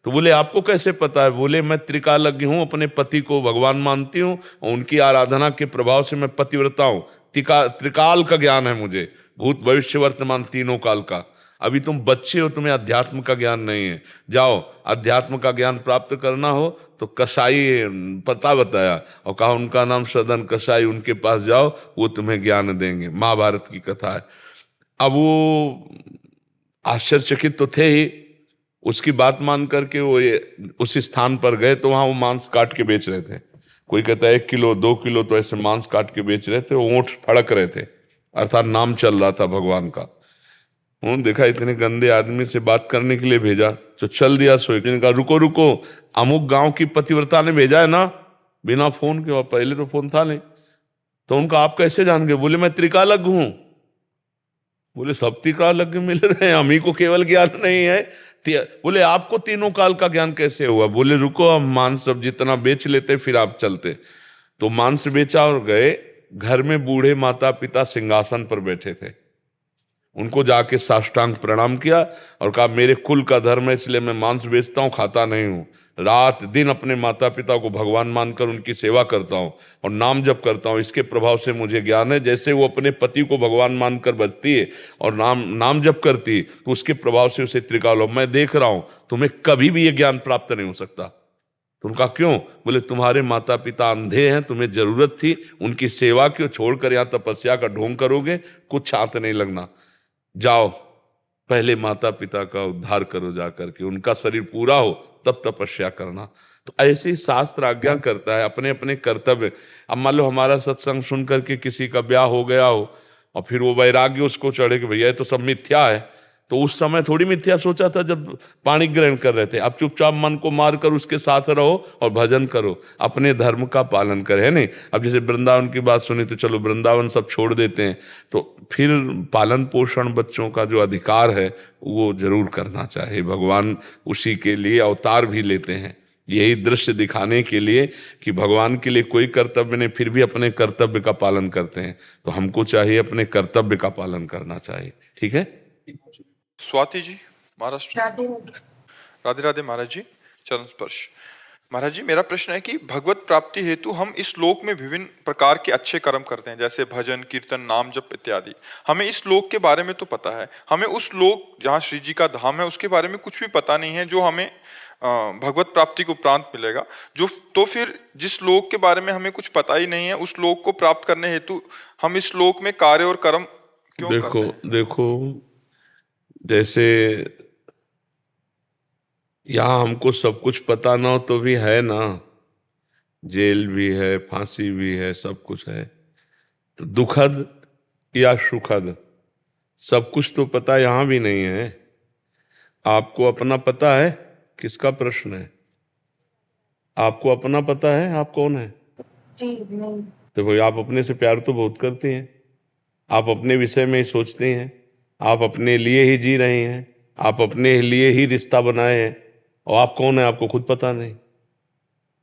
तो बोले आपको कैसे पता है? बोले मैं त्रिकालज्ञ हूँ, अपने पति को भगवान मानती हूँ और उनकी आराधना के प्रभाव से मैं पतिव्रता हूँ। त्रिकाल का ज्ञान है मुझे, भूत भविष्य वर्तमान तीनों काल का। अभी तुम बच्चे हो, तुम्हें अध्यात्म का ज्ञान नहीं है। जाओ अध्यात्म का ज्ञान प्राप्त करना हो तो कसाई पता बताया और कहा उनका नाम सदन कसाई, उनके पास जाओ, वो तुम्हें ज्ञान देंगे। महाभारत की कथा है। अब वो आश्चर्यचकित तो थे ही, उसकी बात मान करके वो उस स्थान पर गए तो वहां वो मांस काट के बेच रहे थे। कोई कहता है 1 किलो 2 किलो, तो ऐसे मांस काट के बेच रहे थे, ऊंट फड़क रहे थे, अर्थात नाम चल रहा था भगवान का। उन्होंने देखा इतने गंदे आदमी से बात करने के लिए भेजा, तो चल दिया। सोचने का रुको रुको, अमुक गांव की पतिव्रता ने भेजा है ना, बिना फोन के, पहले तो फोन था नहीं। तो उनका आप कैसे जान गए? बोले मैं त्रिकालज्ञ हूं। बोले सब त्रिकालज्ञ मिल रहे हैं, हम ही को केवल ज्ञान नहीं है। बोले आपको तीनों काल का ज्ञान कैसे हुआ? बोले रुको हम मांस सब जितना बेच लेते फिर आप चलते। तो मांस बेचा और गए। घर में बूढ़े माता पिता सिंहासन पर बैठे थे, उनको जाके साष्टांग प्रणाम किया और कहा मेरे कुल का धर्म है इसलिए मैं मांस बेचता हूँ, खाता नहीं हूँ। रात दिन अपने माता पिता को भगवान मानकर उनकी सेवा करता हूँ और नाम जप करता हूँ, इसके प्रभाव से मुझे ज्ञान है। जैसे वो अपने पति को भगवान मानकर बचती है और नाम जप करती है तो उसके प्रभाव से उसे त्रिकाल, मैं देख रहा हूँ तुम्हें कभी भी ये ज्ञान प्राप्त नहीं हो सकता। तो उनका क्यों? बोले तुम्हारे माता पिता अंधे हैं, तुम्हें जरूरत थी उनकी सेवा की, छोड़कर यहाँ तपस्या का ढोंग करोगे, कुछ हाथ नहीं लगना। जाओ पहले माता पिता का उद्धार करो, जा करके उनका शरीर पूरा हो तब तपस्या करना। तो ऐसे ही शास्त्र आज्ञा करता है, अपने अपने कर्तव्य। अब मान लो हमारा सत्संग सुन करके किसी का ब्याह हो गया हो और फिर वो वैराग्य उसको चढ़े कि भैया ये तो सब मिथ्या है, तो उस समय थोड़ी मिथ्या सोचा था जब पानी ग्रहण कर रहे थे। अब चुपचाप मन को मार कर उसके साथ रहो और भजन करो, अपने धर्म का पालन करे, है नहीं। अब जैसे वृंदावन की बात सुनी तो चलो वृंदावन सब छोड़ देते हैं, तो फिर पालन पोषण बच्चों का जो अधिकार है वो जरूर करना चाहिए। भगवान उसी के लिए अवतार भी लेते हैं। यही दृश्य दिखाने के लिए कि भगवान के लिए कोई कर्तव्य नहीं, फिर भी अपने कर्तव्य का पालन करते हैं। तो हमको चाहिए अपने कर्तव्य का पालन करना चाहिए। ठीक है। स्वाति जी, महाराष्ट्र। राधे राधे महाराज जी, चरण स्पर्श। महाराज जी, मेरा प्रश्न है कि भगवत प्राप्ति हेतु हम इस लोक में विभिन्न प्रकार के अच्छे कर्म करते हैं, जैसे भजन, कीर्तन, नाम जप इत्यादि। हमें इस लोक के बारे में तो पता है, हमें उस लोक जहाँ श्री जी का धाम है उसके बारे में कुछ भी पता नहीं है, जो हमें भगवत प्राप्ति को उपरांत मिलेगा। जो तो फिर जिस लोक के बारे में हमें कुछ पता ही नहीं है, उस लोक को प्राप्त करने हेतु हम इस लोक में कार्य और कर्म क्यों करते हैं? देखो, जैसे यहाँ हमको सब कुछ पता ना हो तो भी है ना, जेल भी है, फांसी भी है, सब कुछ है। तो दुखद या सुखद सब कुछ तो पता यहाँ भी नहीं है। आपको अपना पता है? किसका प्रश्न है? आपको अपना पता है आप कौन है? जी नहीं। तो भाई आप अपने से प्यार तो बहुत करते हैं, आप अपने विषय में ही सोचते हैं, आप अपने लिए ही जी रहे हैं, आप अपने लिए ही रिश्ता बनाए हैं, और आप कौन है आपको खुद पता नहीं।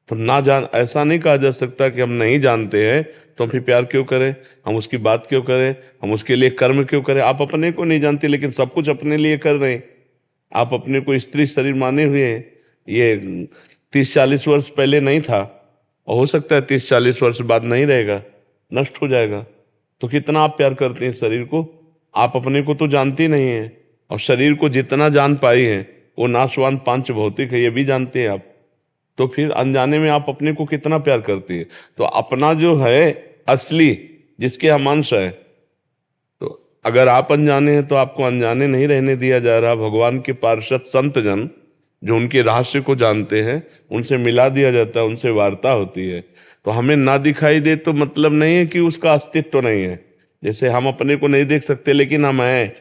तो ना जान, ऐसा नहीं कहा जा सकता कि हम नहीं जानते हैं तो हम फिर प्यार क्यों करें, हम उसकी बात क्यों करें, हम उसके लिए कर्म क्यों करें। आप अपने को नहीं जानते लेकिन सब कुछ अपने लिए कर रहे हैं। आप अपने को स्त्री शरीर माने हुए हैं। ये 30-40 वर्ष पहले नहीं था, और हो सकता है 30-40 वर्ष बाद नहीं रहेगा, नष्ट हो जाएगा। तो कितना आप प्यार करते हैं शरीर को? आप अपने को तो जानते नहीं हैं, और शरीर को जितना जान पाई हैं वो नाशवान पांच भौतिक है, ये भी जानते हैं आप। तो फिर अनजाने में आप अपने को कितना प्यार करते हैं। तो अपना जो है असली, जिसके हम अंश है, तो अगर आप अनजाने हैं तो आपको अनजाने नहीं रहने दिया जा रहा। भगवान के पार्षद संत जन जो उनके रहस्य को जानते हैं, उनसे मिला दिया जाता है, उनसे वार्ता होती है। तो हमें ना दिखाई दे तो मतलब नहीं है कि उसका अस्तित्व तो नहीं है। जैसे हम अपने को नहीं देख सकते लेकिन हम हैं,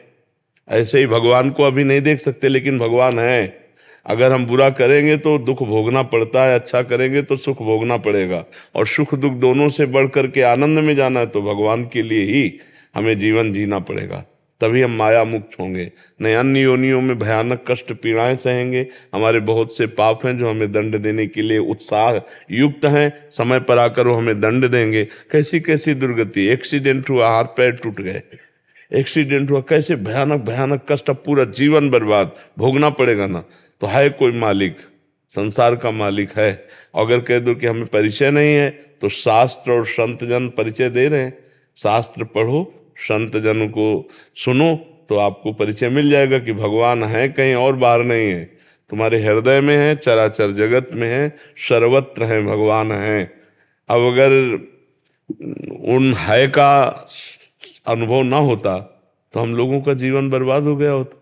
ऐसे ही भगवान को अभी नहीं देख सकते लेकिन भगवान है। अगर हम बुरा करेंगे तो दुख भोगना पड़ता है, अच्छा करेंगे तो सुख भोगना पड़ेगा। और सुख दुख दोनों से बढ़ करके आनंद में जाना है तो भगवान के लिए ही हमें जीवन जीना पड़ेगा, तभी हम माया मुक्त होंगे। नहीं अन्य योनियों में भयानक कष्ट पीड़ाएं सहेंगे। हमारे बहुत से पाप हैं जो हमें दंड देने के लिए उत्साह युक्त हैं, समय पर आकर वो हमें दंड देंगे। कैसी कैसी दुर्गति, एक्सीडेंट हुआ, हाथ पैर टूट गए, एक्सीडेंट हुआ, कैसे भयानक भयानक कष्ट, अब पूरा जीवन बर्बाद, भोगना पड़ेगा ना। तो है कोई मालिक, संसार का मालिक है। अगर कह दो कि हमें परिचय नहीं है तो शास्त्र और संत जन परिचय दे रहे हैं। शास्त्र पढ़ो, संत जन को सुनो, तो आपको परिचय मिल जाएगा कि भगवान है, कहीं और बाहर नहीं है, तुम्हारे हृदय में है, चराचर जगत में है, सर्वत्र है, भगवान है। अब अगर उन है का अनुभव ना होता तो हम लोगों का जीवन बर्बाद हो गया होता,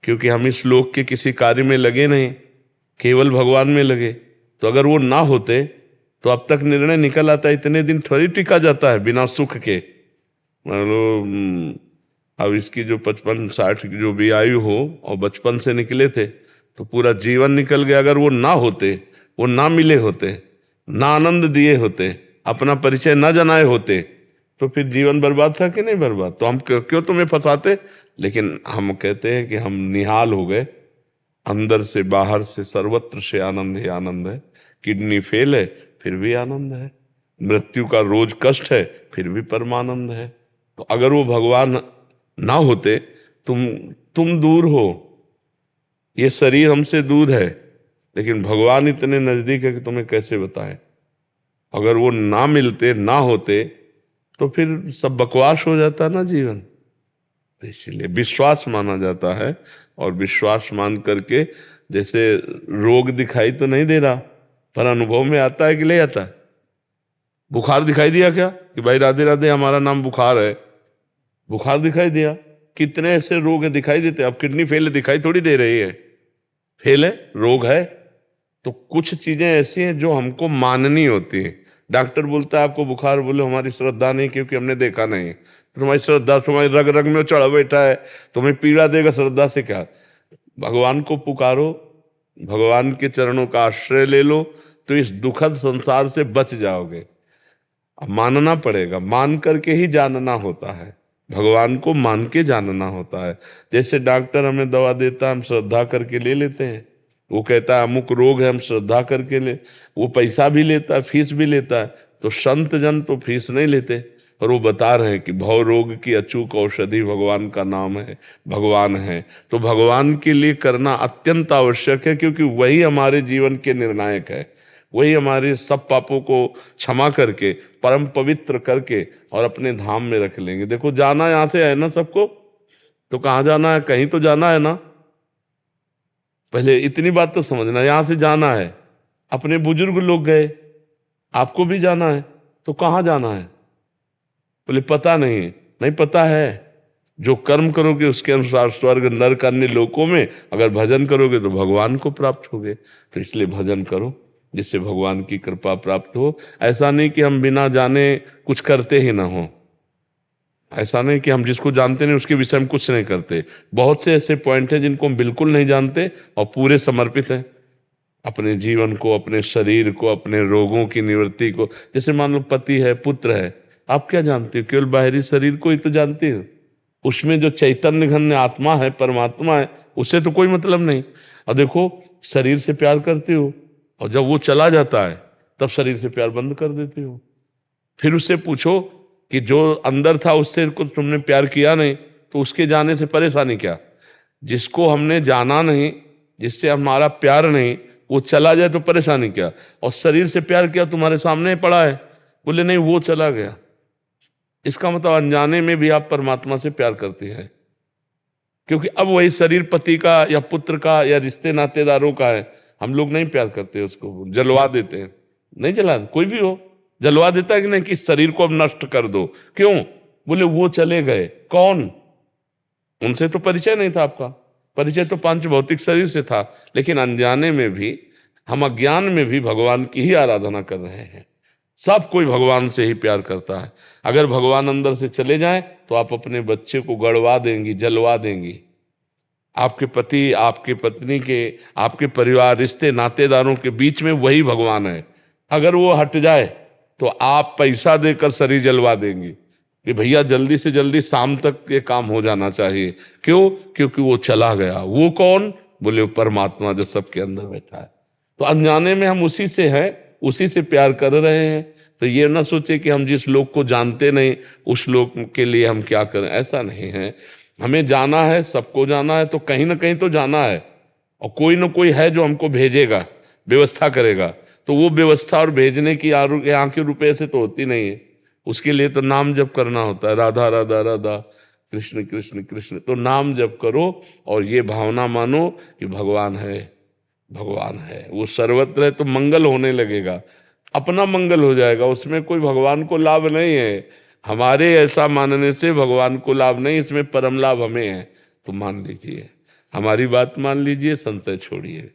क्योंकि हम इस लोक के किसी कार्य में लगे नहीं, केवल भगवान में लगे। तो अगर वो ना होते तो अब तक निर्णय निकल आता, इतने दिन थोड़ी टिका जाता है बिना सुख के। मान लो अब इसकी जो 55-60 की जो भी आयु हो और बचपन से निकले थे तो पूरा जीवन निकल गया। अगर वो ना होते, वो ना मिले होते, ना आनंद दिए होते, अपना परिचय ना जनाए होते, तो फिर जीवन बर्बाद था कि नहीं बर्बाद। तो हम क्यों तुम्हें फंसाते। लेकिन हम कहते हैं कि हम निहाल हो गए, अंदर से बाहर से सर्वत्र से आनंद ही आनंद है। किडनी फेल है फिर भी आनंद है, मृत्यु का रोज कष्ट है फिर भी परमानंद है। तो अगर वो भगवान ना होते, तुम दूर हो, ये शरीर हमसे दूर है, लेकिन भगवान इतने नजदीक है कि तुम्हें कैसे बताएं। अगर वो ना मिलते, ना होते, तो फिर सब बकवास हो जाता ना जीवन। तो इसीलिए विश्वास माना जाता है, और विश्वास मान करके, जैसे रोग दिखाई तो नहीं दे रहा पर अनुभव में आता है कि ले आता है। बुखार दिखाई दिया क्या कि भाई राधे राधे हमारा नाम बुखार है, बुखार दिखाई दिया। कितने ऐसे रोग हैं दिखाई देते हैं। अब किडनी फेल दिखाई थोड़ी दे रही है, फेल है, रोग है। तो कुछ चीजें ऐसी हैं जो हमको माननी होती है। डॉक्टर बोलता है आपको बुखार, बोले हमारी श्रद्धा नहीं क्योंकि हमने देखा नहीं। तो तुम्हारी श्रद्धा तुम्हारी रग रग में चढ़ा बैठा है, तुम्हें पीड़ा देगा, श्रद्धा से क्या। भगवान को पुकारो, भगवान के चरणों का आश्रय ले लो, तो इस दुखद संसार से बच जाओगे। अब मानना पड़ेगा, मान करके ही जानना होता है, भगवान को मान के जानना होता है। जैसे डॉक्टर हमें दवा देता है, हम श्रद्धा करके ले लेते हैं, वो कहता है अमुक रोग है, हम श्रद्धा करके ले, वो पैसा भी लेता है, फीस भी लेता है। तो संत जन तो फीस नहीं लेते, और वो बता रहे हैं कि भव रोग की अचूक औषधि भगवान का नाम है, भगवान है। तो भगवान के लिए करना अत्यंत आवश्यक है, क्योंकि वही हमारे जीवन के निर्णायक है। वही हमारे सब पापों को क्षमा करके, परम पवित्र करके और अपने धाम में रख लेंगे। देखो जाना यहाँ से है ना सबको, तो कहाँ जाना है? कहीं तो जाना है ना। पहले इतनी बात तो समझना, यहाँ से जाना है। अपने बुजुर्ग लोग गए, आपको भी जाना है, तो कहाँ जाना है? बोले पता नहीं। नहीं पता है, जो कर्म करोगे उसके अनुसार स्वर्ग नरक अन्य लोकों में, अगर भजन करोगे तो भगवान को प्राप्त होगे। तो इसलिए भजन करो जिससे भगवान की कृपा प्राप्त हो। ऐसा नहीं कि हम बिना जाने कुछ करते ही ना हो, ऐसा नहीं कि हम जिसको जानते नहीं उसके विषय में कुछ नहीं करते। बहुत से ऐसे पॉइंट हैं जिनको हम बिल्कुल नहीं जानते और पूरे समर्पित हैं अपने जीवन को, अपने शरीर को, अपने रोगों की निवृत्ति को। जैसे मान लो पति है, पुत्र है, आप क्या जानते हो? केवल बाहरी शरीर को ही तो जानते हो। उसमें जो चैतन्य घन आत्मा है, परमात्मा है, उससे तो कोई मतलब नहीं। और देखो शरीर से प्यार करते हो, और जब वो चला जाता है तब शरीर से प्यार बंद कर देते हो। फिर उससे पूछो कि जो अंदर था उससे कुछ तुमने प्यार किया नहीं, तो उसके जाने से परेशानी क्या? जिसको हमने जाना नहीं, जिससे हमारा प्यार नहीं, वो चला जाए तो परेशानी क्या? और शरीर से प्यार किया, तुम्हारे सामने पड़ा है, बोले नहीं वो चला गया, इसका मतलब अनजाने में भी आप परमात्मा से प्यार करते हैं। क्योंकि अब वही शरीर पति का या पुत्र का या रिश्ते नातेदारों का है, हम लोग नहीं प्यार करते, उसको जलवा देते हैं। नहीं जला, कोई भी हो जलवा देता है कि नहीं, कि शरीर को अब नष्ट कर दो। क्यों? बोले वो चले गए। कौन? उनसे तो परिचय नहीं था आपका, परिचय तो पांच भौतिक शरीर से था। लेकिन अनजाने में भी, हम अज्ञान में भी भगवान की ही आराधना कर रहे हैं। सब कोई भगवान से ही प्यार करता है। अगर भगवान अंदर से चले जाएं तो आप अपने बच्चे को गड़वा देंगी, जलवा देंगी। आपके पति, आपके पत्नी के, आपके परिवार, रिश्ते नातेदारों के बीच में वही भगवान है। अगर वो हट जाए तो आप पैसा देकर शरीर जलवा देंगी कि भैया जल्दी से जल्दी शाम तक ये काम हो जाना चाहिए। क्यों? क्योंकि वो चला गया। वो कौन? बोले वो परमात्मा जो सबके अंदर बैठा है। तो अनजाने में हम उसी से हैं, उसी से प्यार कर रहे हैं। तो ये ना सोचे कि हम जिस लोग को जानते नहीं उस लोग के लिए हम क्या करें, ऐसा नहीं है। हमें जाना है, सबको जाना है, तो कहीं ना कहीं तो जाना है, और कोई ना कोई है जो हमको भेजेगा, व्यवस्था करेगा। तो वो व्यवस्था और भेजने की यहाँ के रुपए से तो होती नहीं है। उसके लिए तो नाम जप करना होता है, राधा राधा राधा, कृष्ण कृष्ण कृष्ण। तो नाम जप करो और ये भावना मानो कि भगवान है, भगवान है। वो सर्वत्र है तो मंगल होने लगेगा, अपना मंगल हो जाएगा। उसमें कोई भगवान को लाभ नहीं है। हमारे ऐसा मानने से भगवान को लाभ नहीं, इसमें परम लाभ हमें है। तो मान लीजिए, हमारी बात मान लीजिए, संशय छोड़िए।